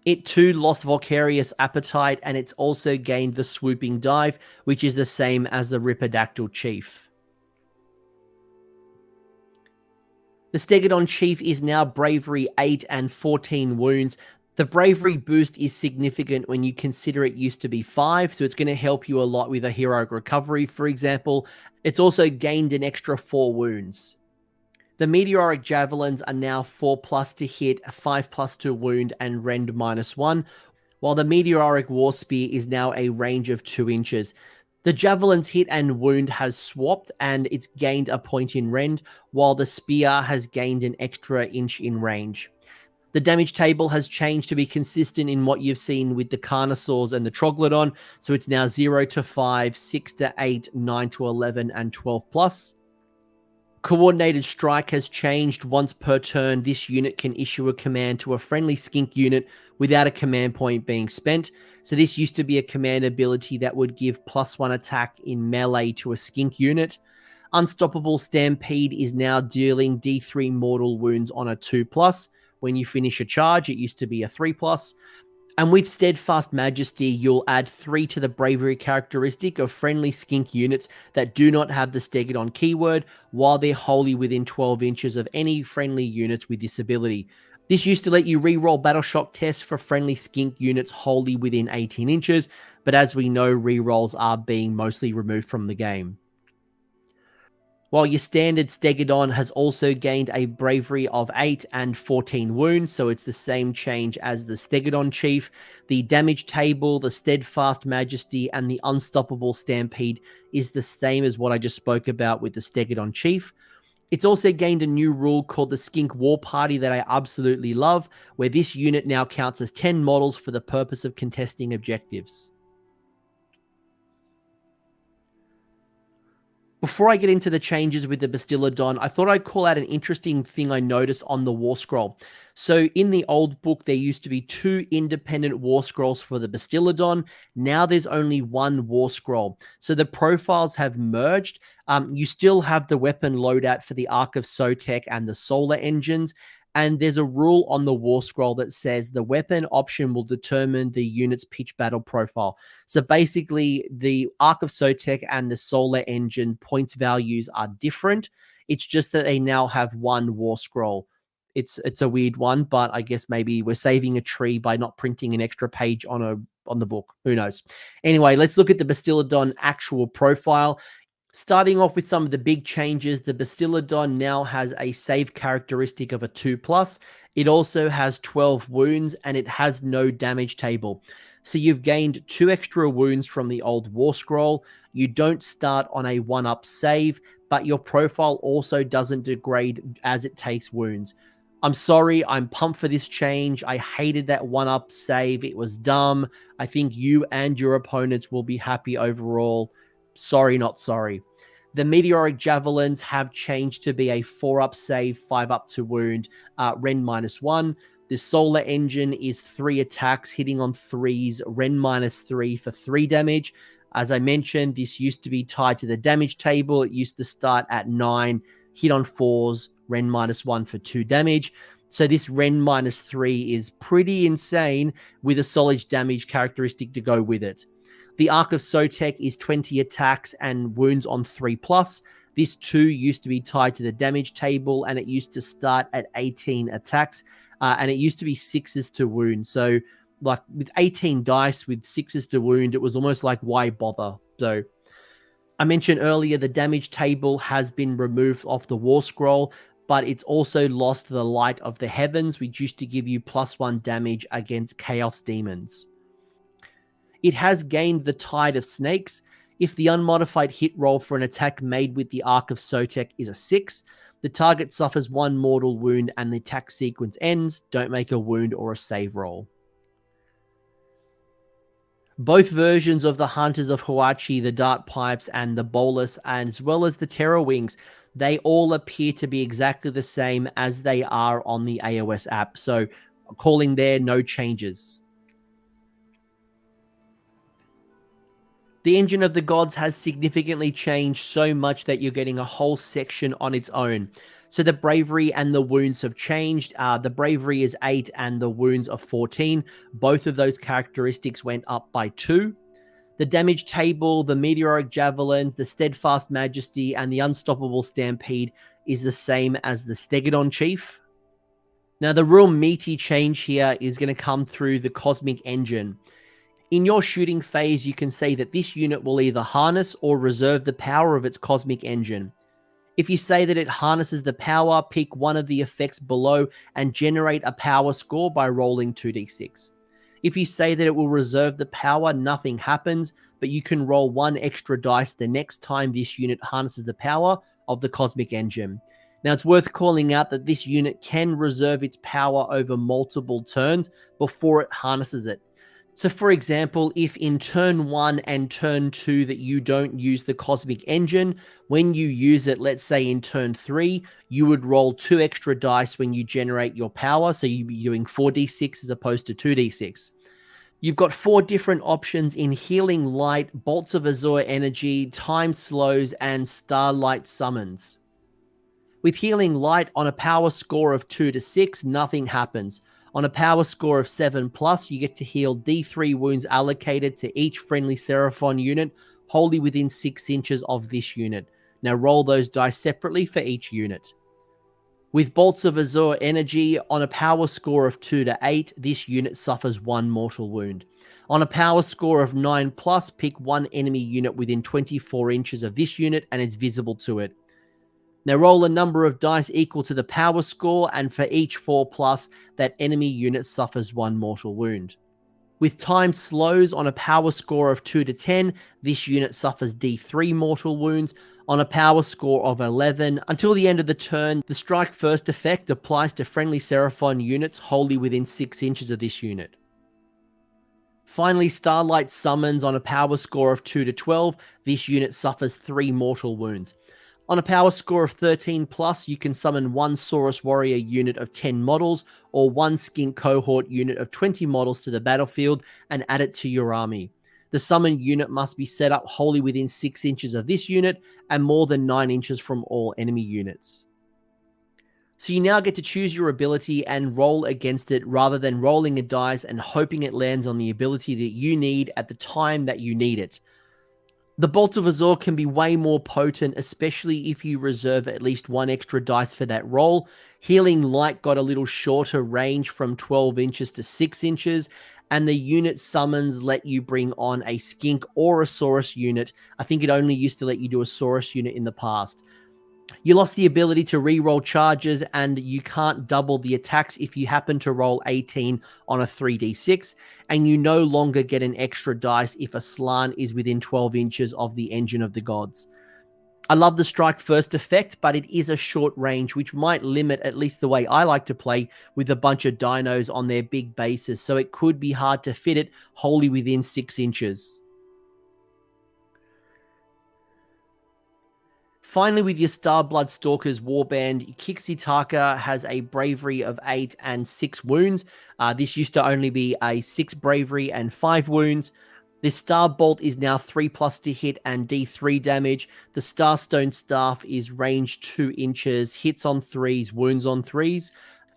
It too lost Vicarious Appetite, and it's also gained the Swooping Dive, which is the same as the Raptadon Chief. The Stegodon Chief is now Bravery 8 and 14 wounds. The Bravery boost is significant when you consider it used to be 5, so it's going to help you a lot with a Heroic Recovery, for example. It's also gained an extra 4 wounds. The Meteoric Javelins are now 4+ to hit, 5+ to wound, and rend -1, while the Meteoric Warspear is now a range of 2 inches. The Javelin's hit and wound has swapped, and it's gained a point in rend, while the Spear has gained an extra inch in range. The damage table has changed to be consistent in what you've seen with the Carnosaurs and the Troglodon, so it's now 0 to 5, 6 to 8, 9 to 11, and 12+. Coordinated strike has changed. Once per turn, this unit can issue a command to a friendly skink unit without a command point being spent. So this used to be a command ability that would give +1 attack in melee to a skink unit. Unstoppable Stampede is now dealing D3 mortal wounds on a 2+. When you finish a charge, it used to be a 3+. And with Steadfast Majesty, you'll add 3 to the bravery characteristic of friendly skink units that do not have the Stegadon keyword while they're wholly within 12 inches of any friendly units with this ability. This used to let you reroll battle shock tests for friendly skink units wholly within 18 inches, but as we know, rerolls are being mostly removed from the game. While your standard Stegadon has also gained a bravery of 8 and 14 wounds, so it's the same change as the Stegadon Chief, the damage table, the Steadfast Majesty, and the Unstoppable Stampede is the same as what I just spoke about with the Stegadon Chief. It's also gained a new rule called the Skink War Party that I absolutely love, where this unit now counts as 10 models for the purpose of contesting objectives. Before I get into the changes with the Battalion, I thought I'd call out an interesting thing I noticed on the War Scroll. So in the old book, there used to be 2 independent War Scrolls for the Battalion. Now there's only 1 War Scroll. So the profiles have merged. You still have the weapon loadout for the Ark of Sotek and the Solar Engines. And there's a rule on the War Scroll that says the weapon option will determine the unit's pitch battle profile. So basically, the Ark of Sotek and the Solar Engine points values are different. It's just that they now have 1 War Scroll. It's a weird one, but I guess maybe we're saving a tree by not printing an extra page on the book. Who knows? Anyway, let's look at the Battalion actual profile. Starting off with some of the big changes, the Battalion now has a save characteristic of a 2+. It also has 12 wounds and it has no damage table. So you've gained 2 extra wounds from the old War Scroll. You don't start on a 1-up save, but your profile also doesn't degrade as it takes wounds. I'm sorry, I'm pumped for this change. I hated that 1-up save. It was dumb. I think you and your opponents will be happy overall. Sorry, not sorry. The Meteoric Javelins have changed to be a 4-up save, 5-up to wound, Ren -1. The Solar Engine is 3 attacks, hitting on 3s, Ren -3 for 3 damage. As I mentioned, this used to be tied to the damage table. It used to start at 9, hit on 4s, Ren -1 for 2 damage. So this Ren -3 is pretty insane with a solid damage characteristic to go with it. The Ark of Sotek is 20 attacks and wounds on 3+. This too used to be tied to the damage table and it used to start at 18 attacks and it used to be 6s to wound. So like with 18 dice with 6s to wound, it was almost like why bother? So I mentioned earlier the damage table has been removed off the War Scroll, but it's also lost the Light of the Heavens, which used to give you +1 damage against Chaos Demons. It has gained the Tide of Snakes. If the unmodified hit roll for an attack made with the Ark of Sotek is a 6, the target suffers 1 mortal wound and the attack sequence ends. Don't make a wound or a save roll. Both versions of the Hunters of Huachi, the Dart Pipes, and the Bolus, as well as the Terror Wings, they all appear to be exactly the same as they are on the AOS app. So calling there, no changes. The Engine of the Gods has significantly changed so much that you're getting a whole section on its own. So the bravery and the wounds have changed. The bravery is 8 and the wounds are 14. Both of those characteristics went up by 2. The damage table, the Meteoric Javelins, the Steadfast Majesty, and the Unstoppable Stampede is the same as the Stegadon Chief. Now the real meaty change here is going to come through the Cosmic Engine. In your shooting phase, you can say that this unit will either harness or reserve the power of its Cosmic Engine. If you say that it harnesses the power, pick one of the effects below and generate a power score by rolling 2d6. If you say that it will reserve the power, nothing happens, but you can roll 1 extra dice the next time this unit harnesses the power of the Cosmic Engine. Now, it's worth calling out that this unit can reserve its power over multiple turns before it harnesses it. So for example, if in turn 1 and turn 2 that you don't use the Cosmic Engine, when you use it, let's say in turn 3, you would roll 2 extra dice when you generate your power, so you'd be doing 4d6 as opposed to 2d6. You've got 4 different options in Healing Light, Bolts of Azure Energy, Time Slows, and Starlight Summons. With Healing Light, on a power score of 2 to 6, nothing happens. On a power score of 7+, you get to heal D3 wounds allocated to each friendly Seraphon unit wholly within 6 inches of this unit. Now roll those dice separately for each unit. With Bolts of Azure Energy, on a power score of 2 to 8, this unit suffers 1 mortal wound. On a power score of 9+, pick 1 enemy unit within 24 inches of this unit and it's visible to it. Now roll a number of dice equal to the power score, and for each 4+, that enemy unit suffers 1 mortal wound. With Time Slows, on a power score of 2 to 10, this unit suffers D3 mortal wounds. On a power score of 11, until the end of the turn, the Strike First effect applies to friendly Seraphon units wholly within 6 inches of this unit. Finally, Starlight Summons, on a power score of 2 to 12, this unit suffers 3 mortal wounds. On a power score of 13+, you can summon 1 Saurus Warrior unit of 10 models or 1 Skink Cohort unit of 20 models to the battlefield and add it to your army. The summoned unit must be set up wholly within 6 inches of this unit and more than 9 inches from all enemy units. So you now get to choose your ability and roll against it rather than rolling a dice and hoping it lands on the ability that you need at the time that you need it. The Bolt of Azure can be way more potent, especially if you reserve at least 1 extra dice for that roll. Healing Light got a little shorter range from 12 inches to 6 inches, and the unit summons let you bring on a Skink or a Saurus unit. I think it only used to let you do a Saurus unit in the past. You lost the ability to re-roll charges, and you can't double the attacks if you happen to roll 18 on a 3d6, and you no longer get an extra dice if a Slann is within 12 inches of the Engine of the Gods. I love the Strike First effect, but it is a short range, which might limit, at least the way I like to play, with a bunch of dinos on their big bases, so it could be hard to fit it wholly within 6 inches. Finally, with your Starblood Stalkers Warband, Kixi-Taka has a bravery of 8 and 6 wounds. This used to only be a 6 bravery and 5 wounds. This Starbolt is now 3+ to hit and D3 damage. The Starstone Staff is range 2 inches, hits on 3s, wounds on 3s.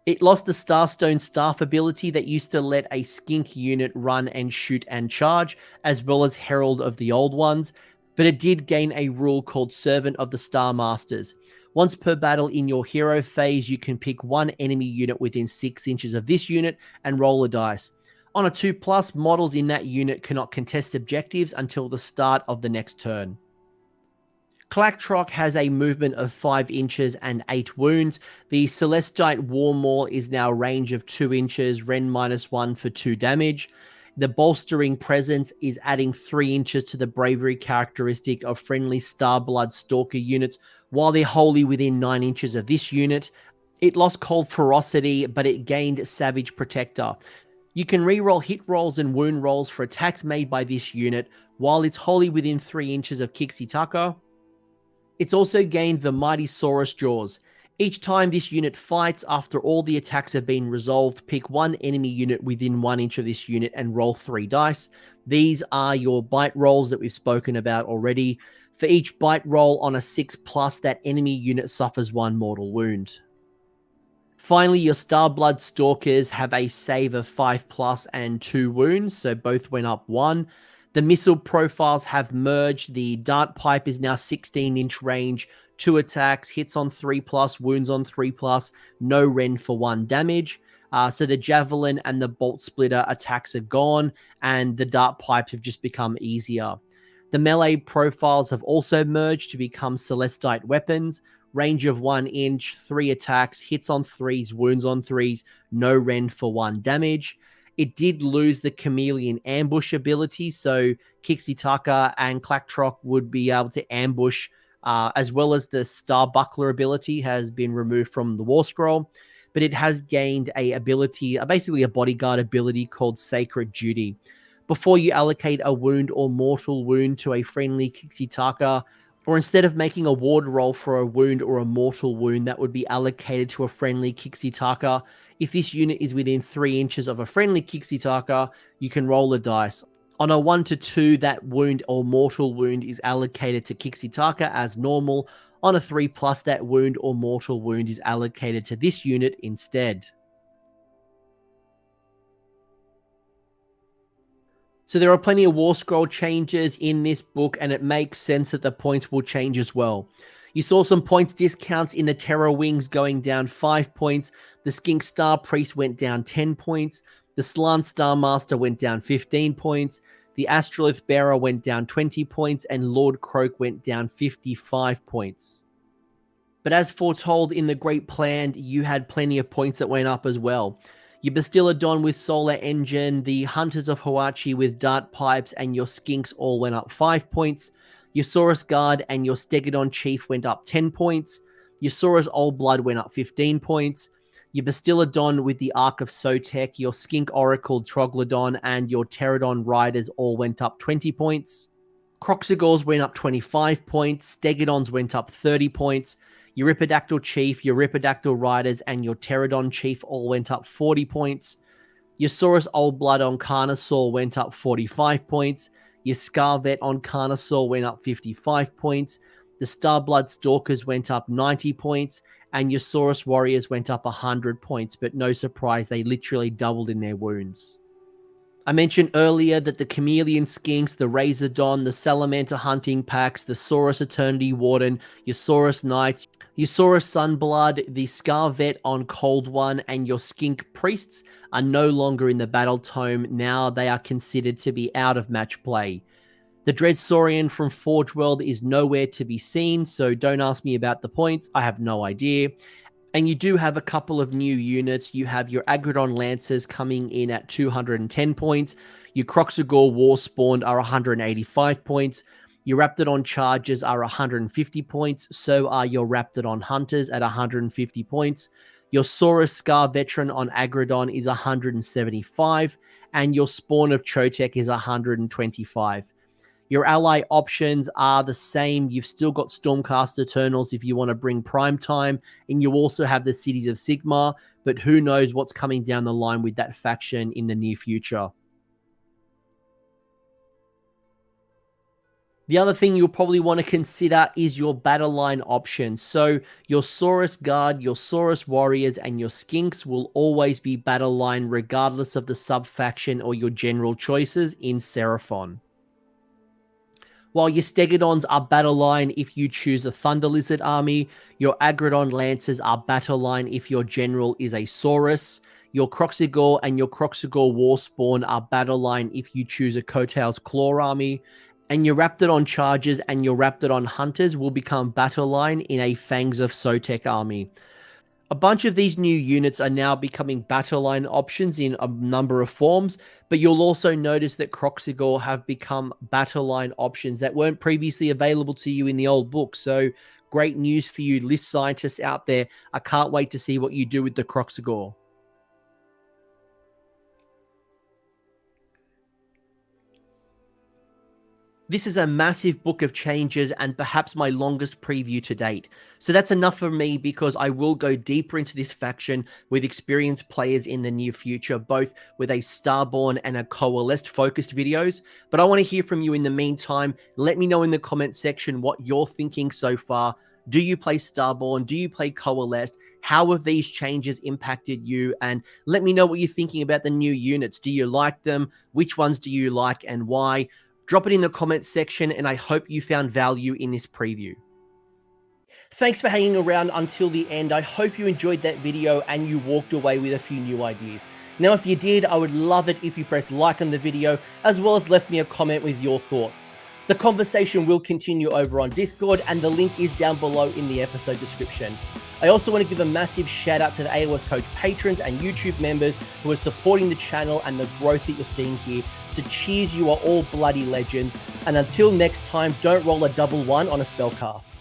It lost the Starstone Staff ability that used to let a Skink unit run and shoot and charge, as well as Herald of the Old Ones. But it did gain a rule called Servant of the Starmasters. Once per battle in your hero phase, you can pick 1 enemy unit within 6 inches of this unit and roll a dice. On a 2+, models in that unit cannot contest objectives until the start of the next turn. Klaq-Trok has a movement of 5 inches and 8 wounds. The Celestite War Maul is now range of 2 inches, Ren -1 for 2 damage. The Bolstering Presence is adding 3 inches to the bravery characteristic of friendly Starblood Stalker units while they're wholly within 9 inches of this unit. It lost Cold Ferocity, but it gained Savage Protector. You can reroll hit rolls and wound rolls for attacks made by this unit while it's wholly within 3 inches of Kixi-Taka. It's also gained the Mighty Saurus Jaws. Each time this unit fights, after all the attacks have been resolved, pick 1 enemy unit within 1 inch of this unit and roll 3 dice. These are your bite rolls that we've spoken about already. For each bite roll on a 6+, that enemy unit suffers 1 mortal wound. Finally, your Starblood Stalkers have a save of 5+ and 2 wounds, so both went up 1. The missile profiles have merged. The Dart Pipe is now 16-inch range, 2 attacks, hits on 3+, wounds on 3+, no Ren for 1 damage. So the Javelin and the Bolt Splitter attacks are gone, and the Dart Pipes have just become easier. The melee profiles have also merged to become Celestite weapons. Range of 1 inch, 3 attacks, hits on 3s, wounds on 3s, no Ren for 1 damage. It did lose the Chameleon ambush ability, so Kixi-Taka and Klaq-Trok would be able to ambush, as well as the Star Buckler ability has been removed from the warscroll. But it has gained a ability, basically a bodyguard ability called Sacred Duty. before you allocate a wound or mortal wound to a friendly Kixi-Taka, or instead of making a ward roll for a wound or a mortal wound that would be allocated to a friendly Kixi-Taka, if this unit is within 3 inches of a friendly Kixi-Taka, you can roll a dice. On a 1 to 2, that wound or mortal wound is allocated to Kixi-Taka as normal. On a 3+, that wound or mortal wound is allocated to this unit instead. So there are plenty of warscroll changes in this book, and it makes sense that the points will change as well. You saw some points discounts in the Terror Wings going down 5 points. The Skink Star Priest went down 10 points. The Slann Starmaster went down 15 points. The Astrolith Bearer went down 20 points, and Lord Kroak went down 55 points. But as foretold in the Great Plan, you had plenty of points that went up as well. Your Battalion with Solar Engine, the Hunters of Hawachi with Dart Pipes, and your Skinks all went up 5 points. Your Saurus Guard and your Stegodon Chief went up 10 points. Your Saurus Oldblood went up 15 points. Your Battalion with the Ark of Sotek, your Skink Oracle Troglodon, and your Pterodon Riders all went up 20 points. Kroxigors went up 25 points. Stegodons went up 30 points. Your Ripidactyl Chief, your Ripidactyl Riders, and your Pterodon Chief all went up 40 points. Your Saurus Oldblood on Carnosaur went up 45 points. Your Scarvet on Carnosaur went up 55 points. The Starblood Stalkers went up 90 points. And your Saurus Warriors went up 100 points. But no surprise, they literally doubled in their wounds. I mentioned earlier that the Chameleon Skinks, the Razordon, the Salamander Hunting Packs, the Saurus Eternity Warden, your Saurus Knights, your Saurus Sunblood, the Scarvet on Cold One, and your Skink Priests are no longer in the Battletome. Now they are considered to be out of match play. The Dreadsaurian from Forge World is nowhere to be seen, so don't ask me about the points. I have no idea. And you do have a couple of new units. You have your Aggradon Lancers coming in at 210 points. Your Kroxigor Warspawned are 185 points. Your Raptadon Chargers are 150 points. So are your Raptadon Hunters at 150 points. Your Saurus Scar Veteran on Aggradon is 175. And your Spawn of Chotec is 125. Your ally options are the same. You've still got Stormcast Eternals if you want to bring Prime Time, and you also have the Cities of Sigmar, but who knows what's coming down the line with that faction in the near future. The other thing you'll probably want to consider is your Battleline options. So your Saurus Guard, your Saurus Warriors, and your Skinks will always be Battleline regardless of the sub-faction or your general choices in Seraphon. While your Stegodons are Battleline if you choose a Thunder Lizard army, your Aggradon Lancers are Battleline if your general is a Saurus, your Kroxigor and your Kroxigor Warspawned are Battleline if you choose a Koatl's Claw army, and your Raptadon Chargers and your Raptadon Hunters will become Battleline in a Fangs of Sotek army. A bunch of these new units are now becoming Battleline options in a number of forms, but you'll also notice that Kroxigor have become Battleline options that weren't previously available to you in the old book. So great news for you list scientists out there. I can't wait to see what you do with the Kroxigor. This is a massive book of changes and perhaps my longest preview to date. So that's enough for me because I will go deeper into this faction with experienced players in the near future, both with a Starborne and a Coalesced focused videos. But I want to hear from you in the meantime. Let me know in the comment section what you're thinking so far. Do you play Starborne? Do you play Coalesced? How have these changes impacted you? And let me know what you're thinking about the new units. Do you like them? Which ones do you like and why? Drop it in the comments section, and I hope you found value in this preview. Thanks for hanging around until the end. I hope you enjoyed that video and you walked away with a few new ideas. Now, if you did, I would love it if you pressed like on the video, as well as left me a comment with your thoughts. The conversation will continue over on Discord, and the link is down below in the episode description. I also want to give a massive shout out to the AOS Coach patrons and YouTube members who are supporting the channel and the growth that you're seeing here. So cheers, you are all bloody legends. And until next time, don't roll a double one on a spellcast.